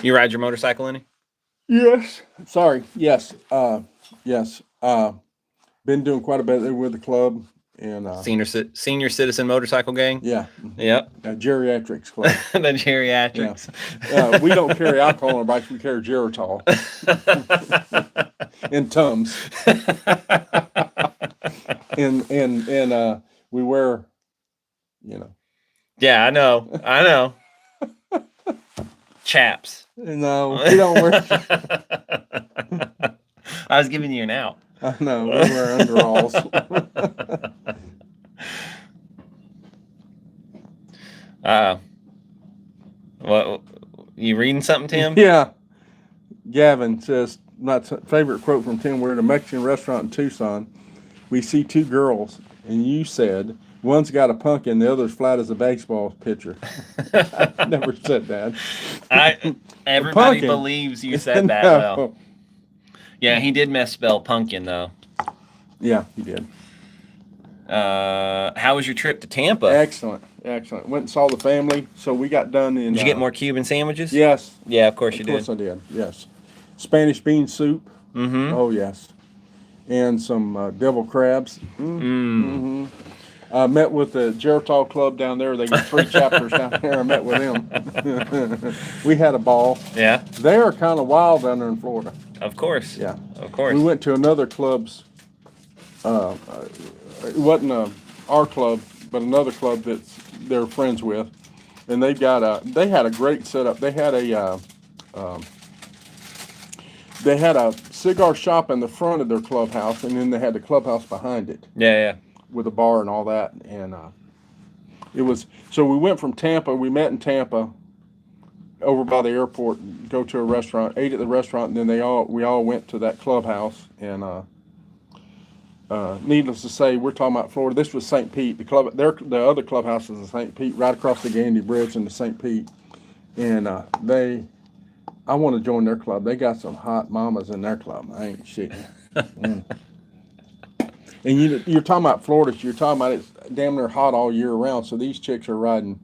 You ride your motorcycle any? Yes. Sorry. Yes. Yes. Been doing quite a bit there with the club and Senior Citizen Motorcycle Gang. Yeah. Yep. Geriatrics club. The geriatrics. Yeah. We don't carry alcohol on our bikes. We carry Geritol and Tums. and we wear, you know. Yeah, I know. Chaps. No, we don't wear. I was giving you an out. I know, we wear underalls. What? You reading something, Tim? Yeah. Gavin says, my favorite quote from Tim, we're at a Mexican restaurant in Tucson. We see two girls, and you said, one's got a pumpkin, the other's flat as a baseball pitcher. I never said that. Everybody believes you said that, No. though. Yeah, he did misspell pumpkin, though. Yeah, he did. How was your trip to Tampa? Excellent. Went and saw the family. So we got done in. Did you get more Cuban sandwiches? Yes. Yeah, of course you did. Of course I did. Yes. Spanish bean soup. Mm-hmm. Oh yes. And some devil crabs. Mm-hmm. I met with the Geritol Club down there. They got 3 chapters down there. I met with them. We had a ball. Yeah. They are kind of wild down there in Florida. Of course. Yeah. Of course. We went to another club's. It wasn't our club, but another club that they're friends with, and they had a great setup. They had a cigar shop in the front of their clubhouse, and then they had the clubhouse behind it. Yeah. With a bar and all that, and it was. So we went from Tampa. We met in Tampa, over by the airport. Go to a restaurant, ate at the restaurant, and then we all went to that clubhouse, and needless to say, we're talking about Florida. This was St. Pete. The other clubhouse is in St. Pete, right across the Gandy Bridge into St. Pete. And I want to join their club. They got some hot mamas in their club. I ain't shitting. Mm. And you're talking about Florida. So you're talking about it's damn near hot all year round. So these chicks are riding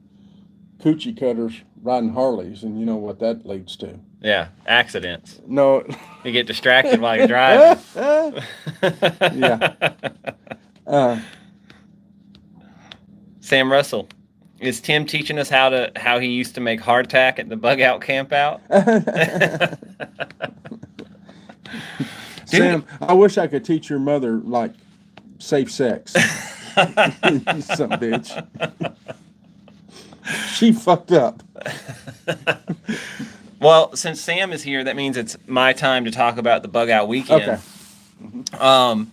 coochie cutters, riding Harleys, and you know what that leads to. Yeah, accidents. No. You get distracted while you're driving. Yeah. Sam Russell, is Tim teaching us how he used to make hardtack at the bug out camp out? Sam, I wish I could teach your mother like safe sex. You some bitch. She fucked up. Well, since Sam is here, that means it's my time to talk about the bug out weekend. Okay. Mm-hmm.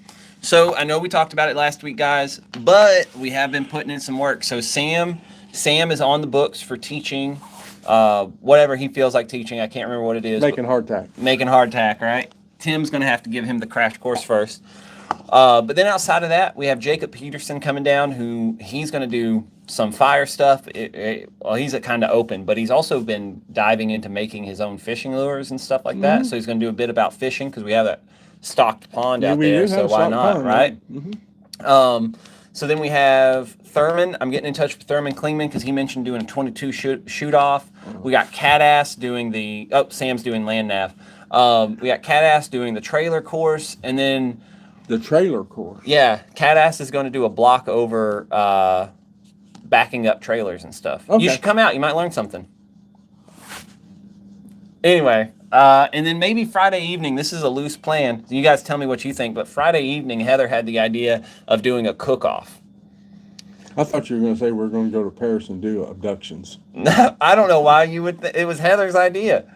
So I know we talked about it last week, guys, but we have been putting in some work. So Sam is on the books for teaching whatever he feels like teaching. I can't remember what it is. Making hardtack. Making hardtack, right? Tim's going to have to give him the crash course first. But then outside of that, we have Jacob Peterson coming down, who he's going to do some fire stuff. Well, he's kind of open, but he's also been diving into making his own fishing lures and stuff like that. So he's going to do a bit about fishing because we have that stocked pond out there. So why not, right? Mm-hmm. So then we have Thurman. I'm getting in touch with Thurman Klingman because he mentioned doing a 22 shoot off. We got Catass doing Sam's doing land nav. We got Catass doing the trailer course, and then the trailer course. Yeah, Catass is going to do a block over backing up trailers and stuff. Okay. You should come out. You might learn something. Anyway, and then maybe Friday evening. This is a loose plan. You guys tell me what you think. But Friday evening, Heather had the idea of doing a cook-off. I thought you were going to say we're going to go to Paris and do abductions. I don't know why you would. It was Heather's idea.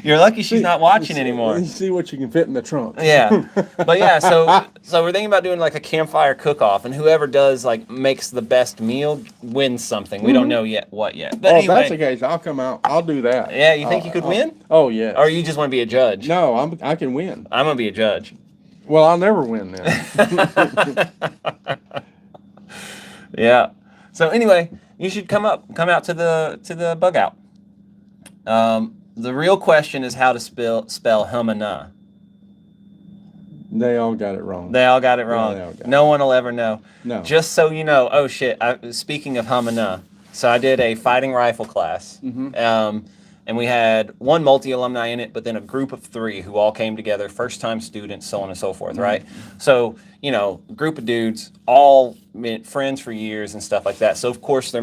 You're lucky she's not watching anymore. You see what you can fit in the trunk. Yeah, but yeah, so we're thinking about doing like a campfire cook-off, and whoever does makes the best meal wins something. We don't know yet what yet. But anyway, if that's the case, I'll come out. I'll do that. Yeah, you think you could win? Oh yeah. Or you just want to be a judge? No, I can win. I'm gonna be a judge. Well, I'll never win then. Yeah. So anyway, you should come out to the bug out. The real question is how to spell Humana. They all got it wrong. They all got it wrong. No one will ever know. No. Just so you know, oh shit, speaking of Humana, so I did a fighting rifle class. Mm-hmm. And we had one multi-alumni in it, but then a group of 3 who all came together, first-time students, so on and so forth, mm-hmm. right? So, group of dudes, all friends for years and stuff like that. So, of course, they're,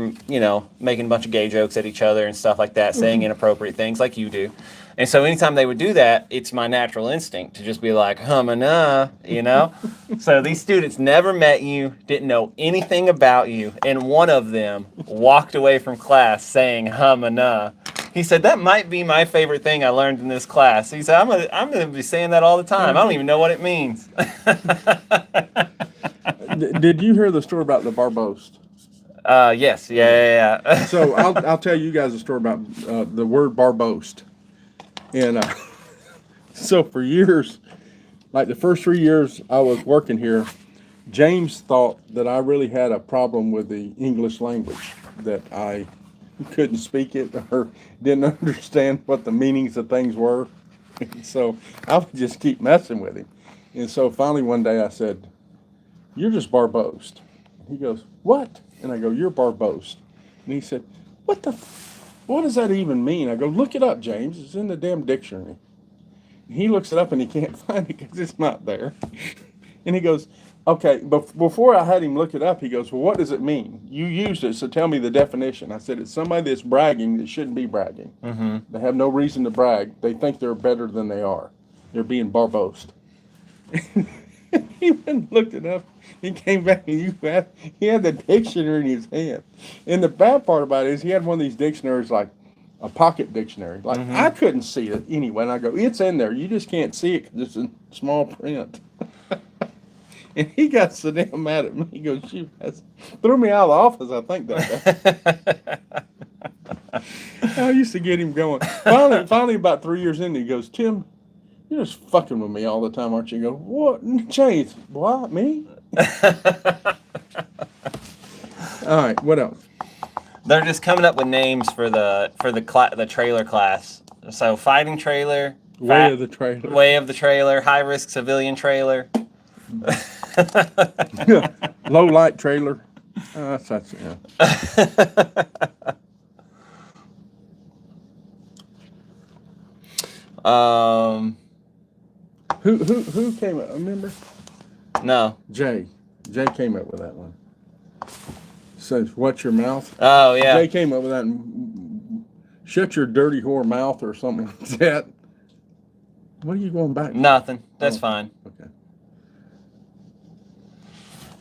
making a bunch of gay jokes at each other and stuff like that, saying mm-hmm. inappropriate things like you do. And so anytime they would do that, it's my natural instinct to just be like, humana, So these students never met you, didn't know anything about you, and one of them walked away from class saying humana. He said, that might be my favorite thing I learned in this class. He said, I'm gonna be saying that all the time. I don't even know what it means. Did you hear the story about the Barboast? Yes. Yeah. So I'll tell you guys a story about the word Barboast. And so for years, like the first 3 years I was working here, James thought that I really had a problem with the English language, that I couldn't speak it or didn't understand what the meanings of things were. And so I would just keep messing with him. And so finally one day I said, you're just Barboast. He goes, what? And I go, you're Barboast. And he said, what does that even mean? I go, look it up, James. It's in the damn dictionary. And he looks it up and he can't find it because it's not there. And he goes, okay, but before I had him look it up, he goes, well, what does it mean? You used it, so tell me the definition. I said, it's somebody that's bragging that shouldn't be bragging. Mm-hmm. They have no reason to brag. They think they're better than they are. They're being Barboast. He went and looked it up. He came back and he had the dictionary in his hand. And the bad part about it is he had one of these dictionaries, like a pocket dictionary. Like mm-hmm. I couldn't see it anyway. And I go, it's in there. You just can't see it because it's in small print. And he got so damn mad at me. He goes, shoot, threw me out of the office, I think, that day. I used to get him going. Finally, about 3 years in, he goes, Tim, You're just fucking with me all the time, aren't you? Go, what? Chase, what? Me? All right, what else? They're just coming up with names for the trailer class. So fighting trailer, Way of the trailer. way of the trailer, high risk civilian trailer. Low light trailer. That's yeah. Who came up? Remember? No. Jay. Jay came up with that one. Says, "What's your mouth?" Oh yeah. Jay came up with that. And, shut your dirty whore mouth or something like that. What are you going back? Nothing. That's fine. Okay.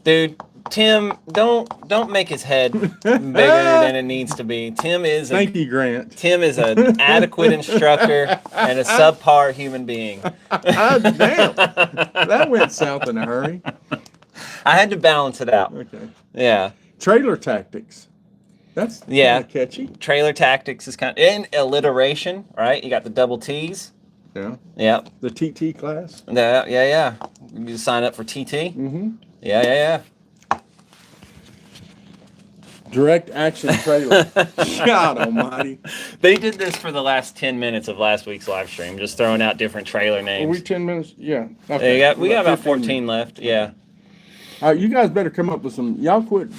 Dude, Tim, don't make his head bigger than it needs to be. Tim is Thank you, Grant. Tim is an adequate instructor and a subpar human being. Damn. That went south in a hurry. I had to balance it out. Okay. Yeah. Trailer tactics. That's kinda catchy. Trailer tactics is kind of in alliteration, right? You got the double T's. Yeah. Yep. The TT class. Yeah. You sign up for TT. Mm-hmm. Yeah. Direct action trailer. God almighty. They did this for the last 10 minutes of last week's live stream, just throwing out different trailer names. Are we 10 minutes? Yeah. Okay. We got about 15 14 left. Yeah. You guys better come up with some. Y'all quit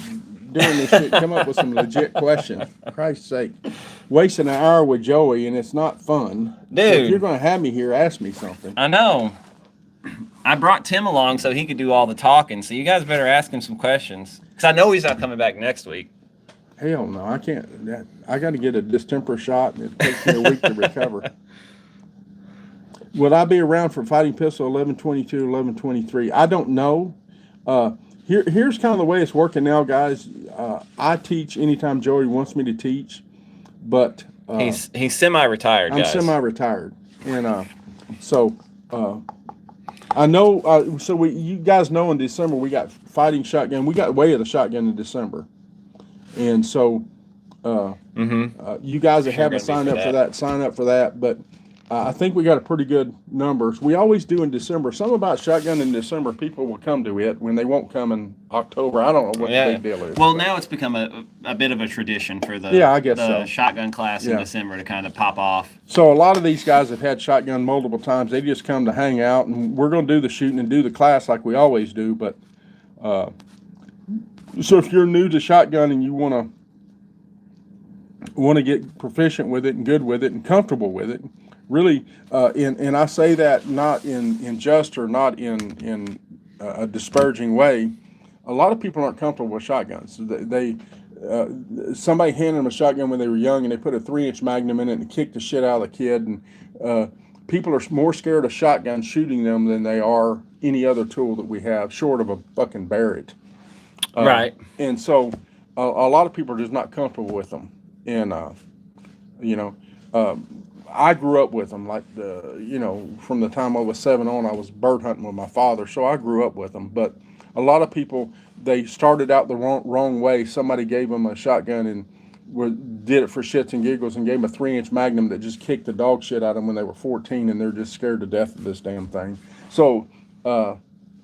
doing this shit. Come up with some legit questions. For Christ's sake. Wasting an hour with Joey and it's not fun. Dude. So if you're going to have me here, ask me something. I know. I brought Tim along so he could do all the talking, so you guys better ask him some questions. Because I know he's not coming back next week. Hell no, I can't. I got to get a distemper shot and it takes me a week to recover. Will I be around for Fighting Pistol 1122, 1123? I don't know. Here's kind of the way it's working now, guys. I teach anytime Joey wants me to teach, but he's semi-retired. I'm semi-retired, and so I know. So you guys know in December we got fighting shotgun. We got Way of the Shotgun in December, and so you guys that haven't signed up for that, sign up for that. But I think we got a pretty good numbers. We always do in December. Something about shotgun in December, people will come to it when they won't come in October. I don't know what the big deal is. Well, now it's become a bit of a tradition for the shotgun class in December to kind of pop off. So a lot of these guys have had shotgun multiple times. They just come to hang out, and we're going to do the shooting and do the class like we always do. But so if you're new to shotgun and you want to get proficient with it and good with it and comfortable with it, really, and I say that not in jest or not in a disparaging way. A lot of people aren't comfortable with shotguns. Somebody handed them a shotgun when they were young, and they put a 3-inch Magnum in it and kicked the shit out of the kid. And people are more scared of shotgun shooting them than they are any other tool that we have, short of a fucking Barrett. Right. And so a lot of people are just not comfortable with them. And I grew up with them, like from the time I was 7 on, I was bird hunting with my father, so I grew up with them. But a lot of people, they started out the wrong way. Somebody gave them a shotgun and did it for shits and giggles and gave them a 3-inch Magnum that just kicked the dog shit out of them when they were 14, and they're just scared to death of this damn thing. So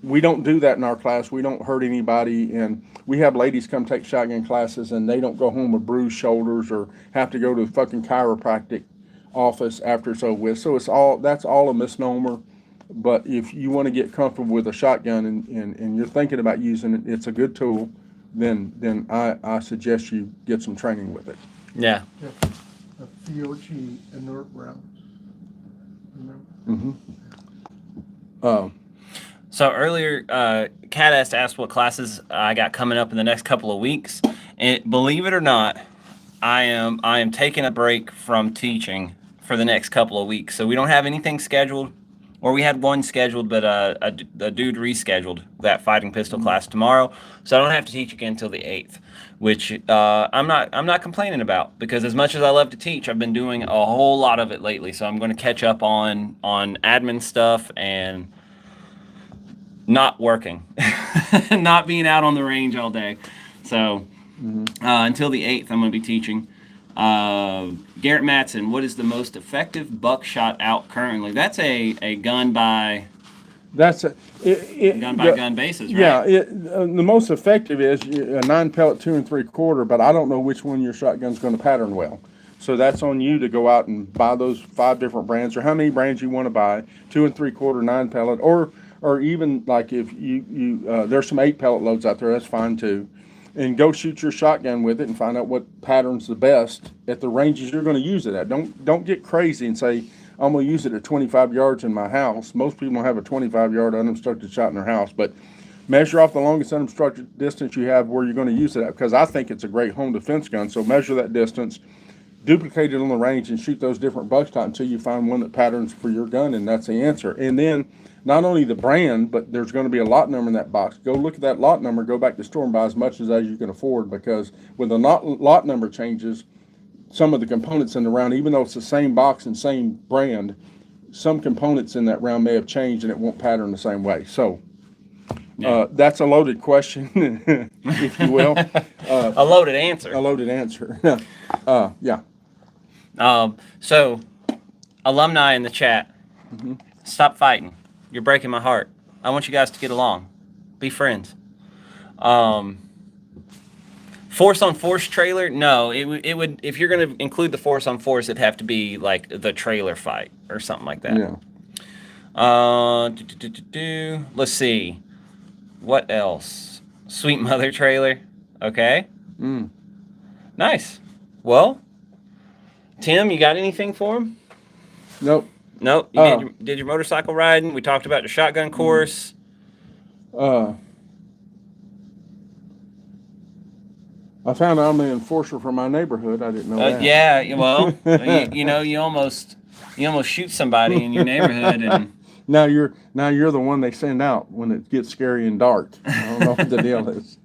we don't do that in our class. We don't hurt anybody, and we have ladies come take shotgun classes, and they don't go home with bruised shoulders or have to go to the fucking chiropractic office after it's over with. So that's all a misnomer. But if you want to get comfortable with a shotgun and you're thinking about using it, it's a good tool, then I suggest you get some training with it. Yeah. A FOG inert rounds. Mm-hmm. So earlier, Kat asked what classes I got coming up in the next couple of weeks, and believe it or not, I am taking a break from teaching for the next couple of weeks. So we don't have anything scheduled, or we had one scheduled, but a dude rescheduled that fighting pistol class tomorrow. So I don't have to teach again until the 8th, which I'm not complaining about, because as much as I love to teach, I've been doing a whole lot of it lately. So I'm going to catch up on admin stuff and not working, not being out on the range all day. So until the 8th, I'm going to be teaching. Garrett Matson, what is the most effective buckshot out currently? That's a gun by That's gun basis, yeah. right? The most effective is a 9 pellet 2 3/4, but I don't know which one your shotgun's going to pattern well. So that's on you to go out and buy those 5 different brands, or how many brands you want to buy, 2 3/4, 9 pellet, or even like if there's some 8 pellet loads out there, that's fine too. And go shoot your shotgun with it and find out what pattern's the best at the ranges you're going to use it at. Don't get crazy and say I'm going to use it at 25 yards in my house. Most people don't have a 25-yard unobstructed shot in their house, but measure off the longest unobstructed distance you have where you're going to use it at, because I think it's a great home defense gun. So measure that distance, duplicate it on the range, and shoot those different buckshot until you find one that patterns for your gun, and that's the answer. And then not only the brand, but there's going to be a lot number in that box. Go look at that lot number, go back to the store and buy as much as you can afford, because when the lot number changes, some of the components in the round, even though it's the same box and same brand, some components in that round may have changed and it won't pattern the same way. So that's a loaded question, if you will. A loaded answer. A loaded answer. Yeah. So, alumni in the chat, stop fighting. You're breaking my heart. I want you guys to get along. Be friends. Force on force trailer? No, it would if you're going to include the force on force, it'd have to be like the trailer fight or something like that. Yeah. Let's see. What else? Sweet Mother trailer. Okay. Nice. Well, Tim, you got anything for him? Nope. Nope. You did your motorcycle riding. We talked about the shotgun course. I found I'm the enforcer for my neighborhood. I didn't know that. Yeah. Well, you almost shoot somebody in your neighborhood, and now you're the one they send out when it gets scary and dark. I don't know what the deal is.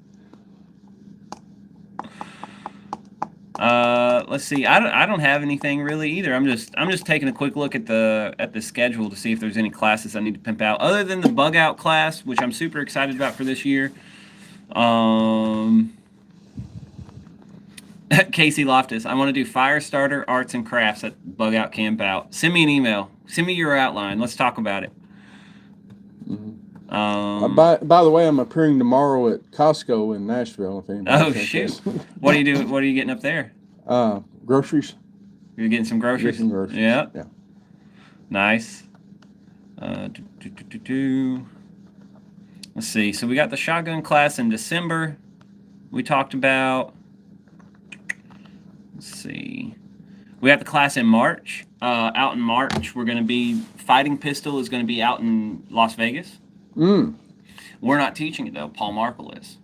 Let's see. I don't have anything really either. I'm just taking a quick look at the schedule to see if there's any classes I need to pimp out other than the bug out class, which I'm super excited about for this year. Casey Loftus, I want to do fire starter arts and crafts at bug out camp out. Send me an email. Send me your outline. Let's talk about it. By the way, I'm appearing tomorrow at Costco in Nashville. Shoot! What are you doing? What are you getting up there? Groceries. You're getting some groceries. Getting groceries. Yeah. Yeah. Nice. Let's see. So we got the shotgun class in December. We talked about. Let's see. We got the class in March. Out in March, we're going to be fighting pistol is going to be out in Las Vegas. We're not teaching it though. Paul Markle is.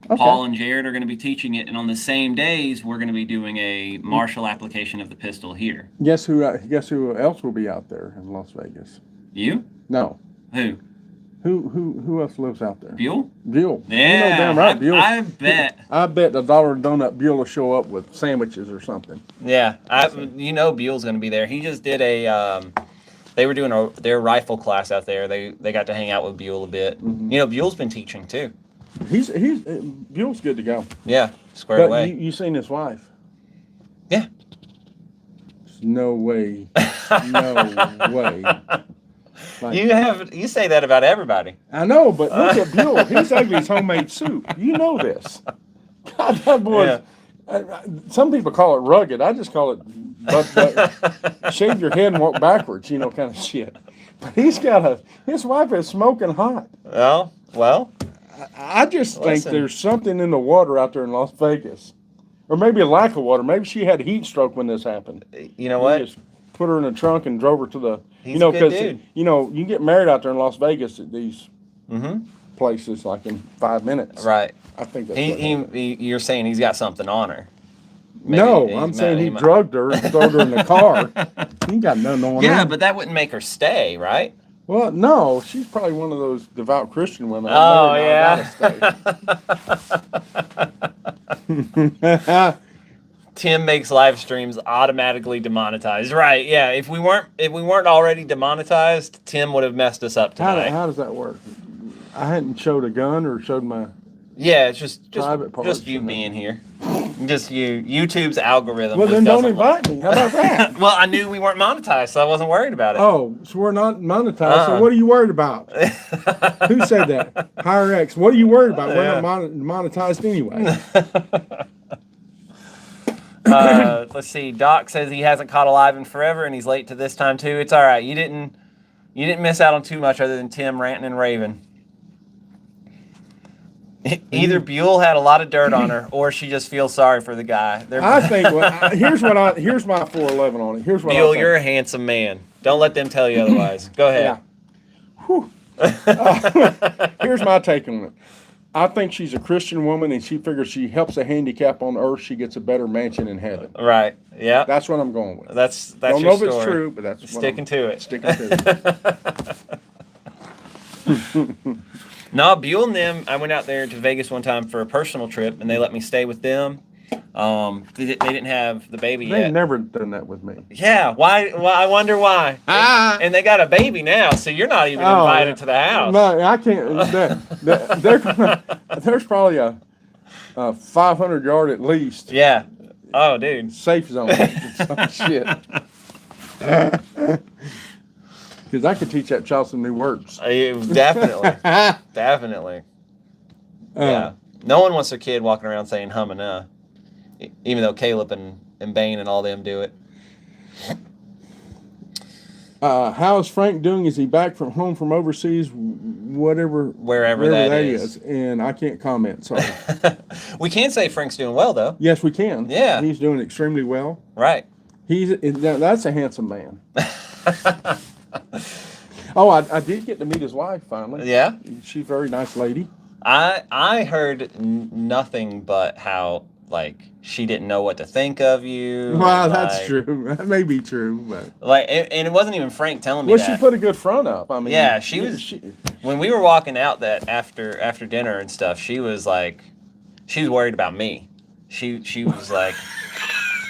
Okay. Paul and Jared are going to be teaching it, and on the same days, we're going to be doing a martial application of the pistol here. Guess who else will be out there in Las Vegas? You? No. Who? Who else lives out there? Buell? Buell. Yeah, you know damn right, Buell. I bet. I bet $1 donut Buell will show up with sandwiches or something. Yeah, Buell's going to be there. He just did they were doing their rifle class out there. They got to hang out with Buell a bit. Buell's been teaching too. Buell's good to go. Yeah, squared away. You seen his wife? Yeah. There's no way. No way. You say that about everybody. I know, but look at Buell. He's ugly as homemade soup. You know this. God, that boy. Yeah. Some people call it rugged. I just call it shave your head and walk backwards, kind of shit. But his wife is smoking hot. Well. I just think there's something in the water out there in Las Vegas. Or maybe a lack of water. Maybe she had a heat stroke when this happened. You know what? Just put her in a trunk and drove her to the... He's a good dude. You can get married out there in Las Vegas at these places like in 5 minutes. Right. I think that's you're saying he's got something on her. Maybe I'm saying he drugged her and threw her in the car. He got nothing on her. Yeah, but that wouldn't make her stay, right? Well, no, she's probably one of those devout Christian women. Oh, yeah. Tim makes live streams automatically demonetized. Right, yeah. If we weren't already demonetized, Tim would have messed us up tonight. How does that work? I hadn't showed a gun or showed my Yeah, it's just private parts you being here. Just YouTube's algorithm. Well, just then don't doesn't invite me. How about that? Well, I knew we weren't monetized, so I wasn't worried about it. Oh, so we're not monetized. So Uh-uh. what are you worried about? Who said that? Higher X. What are you worried about? We're not monetized anyway. Let's see. Doc says he hasn't caught a live in forever, and he's late to this time too. It's all right. You didn't miss out on too much other than Tim ranting and raving. Either Buell had a lot of dirt on her, or she just feels sorry for the guy. I think. Here's my 411 on it. Here's what Buell, I think. you're a handsome man. Don't let them tell you otherwise. Go ahead. Yeah. Whew. Here's my take on it. I think she's a Christian woman, and she figures she helps a handicap on earth, she gets a better mansion in heaven. Right. Yeah. That's what I'm going with. That's Don't your know story. if it's true, but that's Sticking to it. Sticking to it. No, Buell and them, I went out there to Vegas one time for a personal trip, and they let me stay with them. They didn't have the baby yet. They've never done that with me. Yeah, why? I wonder why. And they got a baby now, so you're not even invited to the house. No, I can't. There's probably a 500-yard at least Yeah. Oh, dude. safe zone. Some shit. Because I could teach that child some new words. Definitely. Definitely. Yeah. No one wants their kid walking around saying hum and even though Caleb and Bane and all them do it. How is Frank doing? Is he back from home from overseas? Wherever that is. And I can't comment. Sorry. We can say Frank's doing well, though. Yes, we can. Yeah. He's doing extremely well. Right. That's a handsome man. Oh, I did get to meet his wife finally. Yeah. She's a very nice lady. I heard nothing but how, like, she didn't know what to think of you. Well, that's true. That may be true, but and it wasn't even Frank telling me well, that. she put a good front up. I mean, yeah, she was. When we were walking out that after dinner and stuff, she was like, she was worried about me. She was like,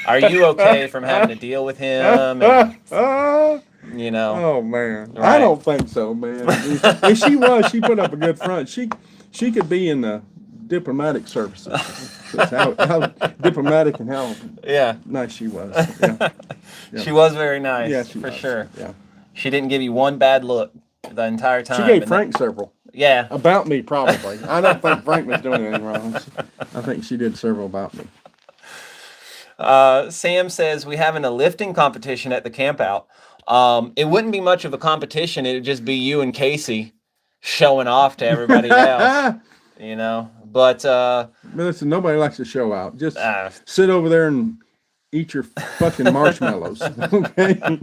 "Are you okay from having to deal with him?" And, you know. Oh man, Right. I don't think so, man. If she put up a good front. She could be in the diplomatic services. That's how diplomatic and how nice she was. Yeah. Yeah. She was very nice. Yeah, for sure. Yeah. She didn't give you one bad look the entire time. She gave Frank several. Yeah. About me, probably. I don't think Frank was doing anything wrong. I think she did several about me. Sam says we having a lifting competition at the camp out. It wouldn't be much of a competition. It'd just be you and Casey showing off to everybody else. You know, but listen, nobody likes to show out. Just sit over there and eat your fucking marshmallows. Okay.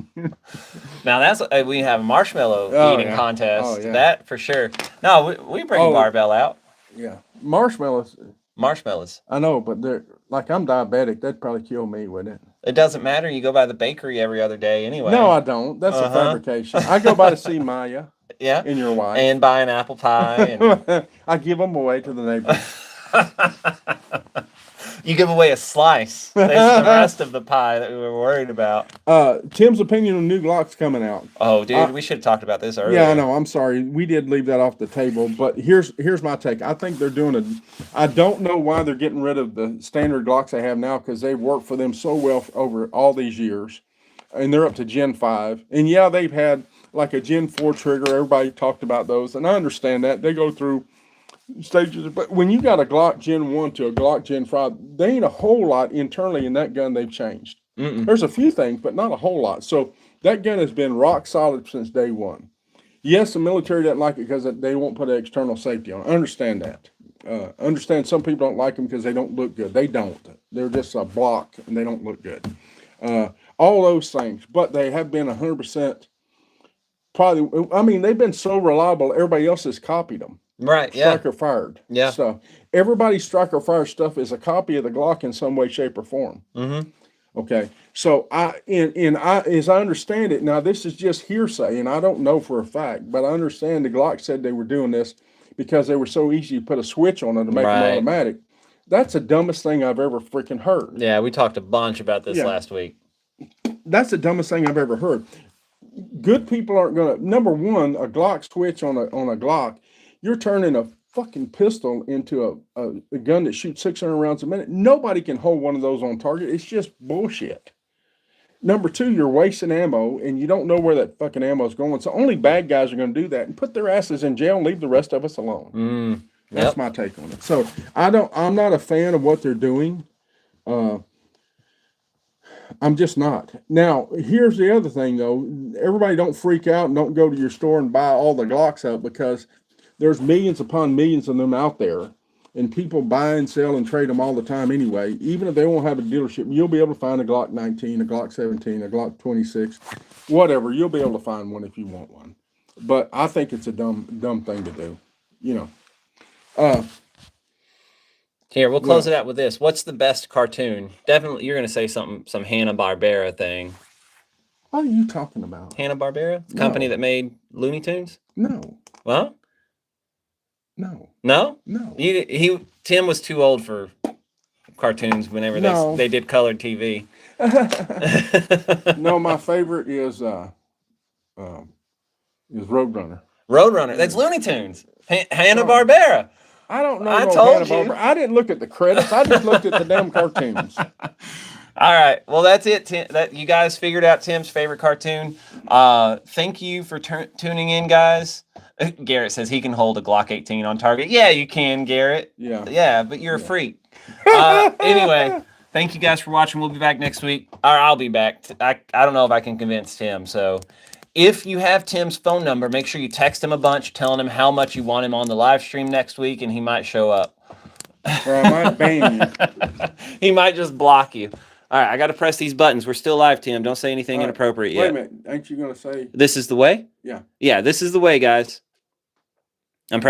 Now that's we have a marshmallow eating contest. Oh, yeah. That for sure. No, we bring a barbell out. Yeah, marshmallows. I know, but they're like, I'm diabetic. That'd probably kill me, wouldn't it? It doesn't matter. You go by the bakery every other day anyway. No, I don't. That's a fabrication. I go by to see Maya. Yeah. And your wife. And buy an apple pie. And I give them away to the neighbors. You give away a slice. That's the rest of the pie that we were worried about. Tim's opinion on new Glocks coming out. Oh, dude, we should have talked about this earlier. Yeah, I know. I'm sorry. We did leave that off the table. But here's my take. I think they're doing I don't know why they're getting rid of the standard Glocks they have now, because they've worked for them so well over all these years. And they're up to Gen 5. And yeah, they've had like a Gen 4 trigger. Everybody talked about those. And I understand that. They go through stages. But when you got a Glock Gen 1 to a Glock Gen 5, there ain't a whole lot internally in that gun they've changed. There's a few things, but not a whole lot. So that gun has been rock solid since day one. Yes, the military doesn't like it because they won't put an external safety on it. I understand that. Understand some people don't like them because they don't look good. They don't. They're just a block and they don't look good. All those things. But they have been 100% probably, I mean, they've been so reliable, everybody else has copied them. Right, yeah. Striker fired. Yeah. So everybody's striker fire stuff is a copy of the Glock in some way, shape, or form. Mm-hmm. Okay. So as I understand it, now this is just hearsay, and I don't know for a fact, but I understand the Glock said they were doing this because they were so easy to put a switch on it to make them automatic. That's the dumbest thing I've ever freaking heard. Yeah, we talked a bunch about this last week. That's the dumbest thing I've ever heard. Good people aren't going to, number one, a Glock switch on a Glock, you're turning a fucking pistol into a gun that shoots 600 rounds a minute. Nobody can hold one of those on target. It's just bullshit. Number two, you're wasting ammo and you don't know where that fucking ammo is going. So only bad guys are going to do that and put their asses in jail and leave the rest of us alone. That's my take on it. So I'm not a fan of what they're doing. I'm just not. Now, here's the other thing though. Everybody don't freak out and don't go to your store and buy all the Glocks up, because there's millions upon millions of them out there. And people buy and sell and trade them all the time anyway. Even if they won't have a dealership, you'll be able to find a Glock 19, a Glock 17, a Glock 26, whatever. You'll be able to find one if you want one. But I think it's a dumb thing to do. You know. Here, we'll close it out with this. What's the best cartoon? Definitely, you're going to say some Hanna-Barbera thing. What are you talking about? Hanna-Barbera? The company that made Looney Tunes? No. Well? No. No? No. Tim was too old for cartoons whenever they did colored TV. No, my favorite is Roadrunner. Roadrunner. That's Looney Tunes. Hanna-Barbera. I don't know. I told you. I didn't look at the credits. I just looked at the damn cartoons. All right. Well, that's it. Tim, that you guys figured out Tim's favorite cartoon. Thank you for tuning in, guys. Garrett says he can hold a Glock 18 on target. Yeah, you can, Garrett. Yeah, but you're a freak. Anyway, thank you guys for watching. We'll be back next week. Or I'll be back. I don't know if I can convince Tim. So if you have Tim's phone number, make sure you text him a bunch telling him how much you want him on the live stream next week, and he might show up. Or I might ban you. He might just block you. All right, I got to press these buttons. We're still live, Tim. Don't say anything inappropriate yet. Wait a minute. Ain't you going to say? This is the way? Yeah. Yeah, this is the way, guys. I'm pressing.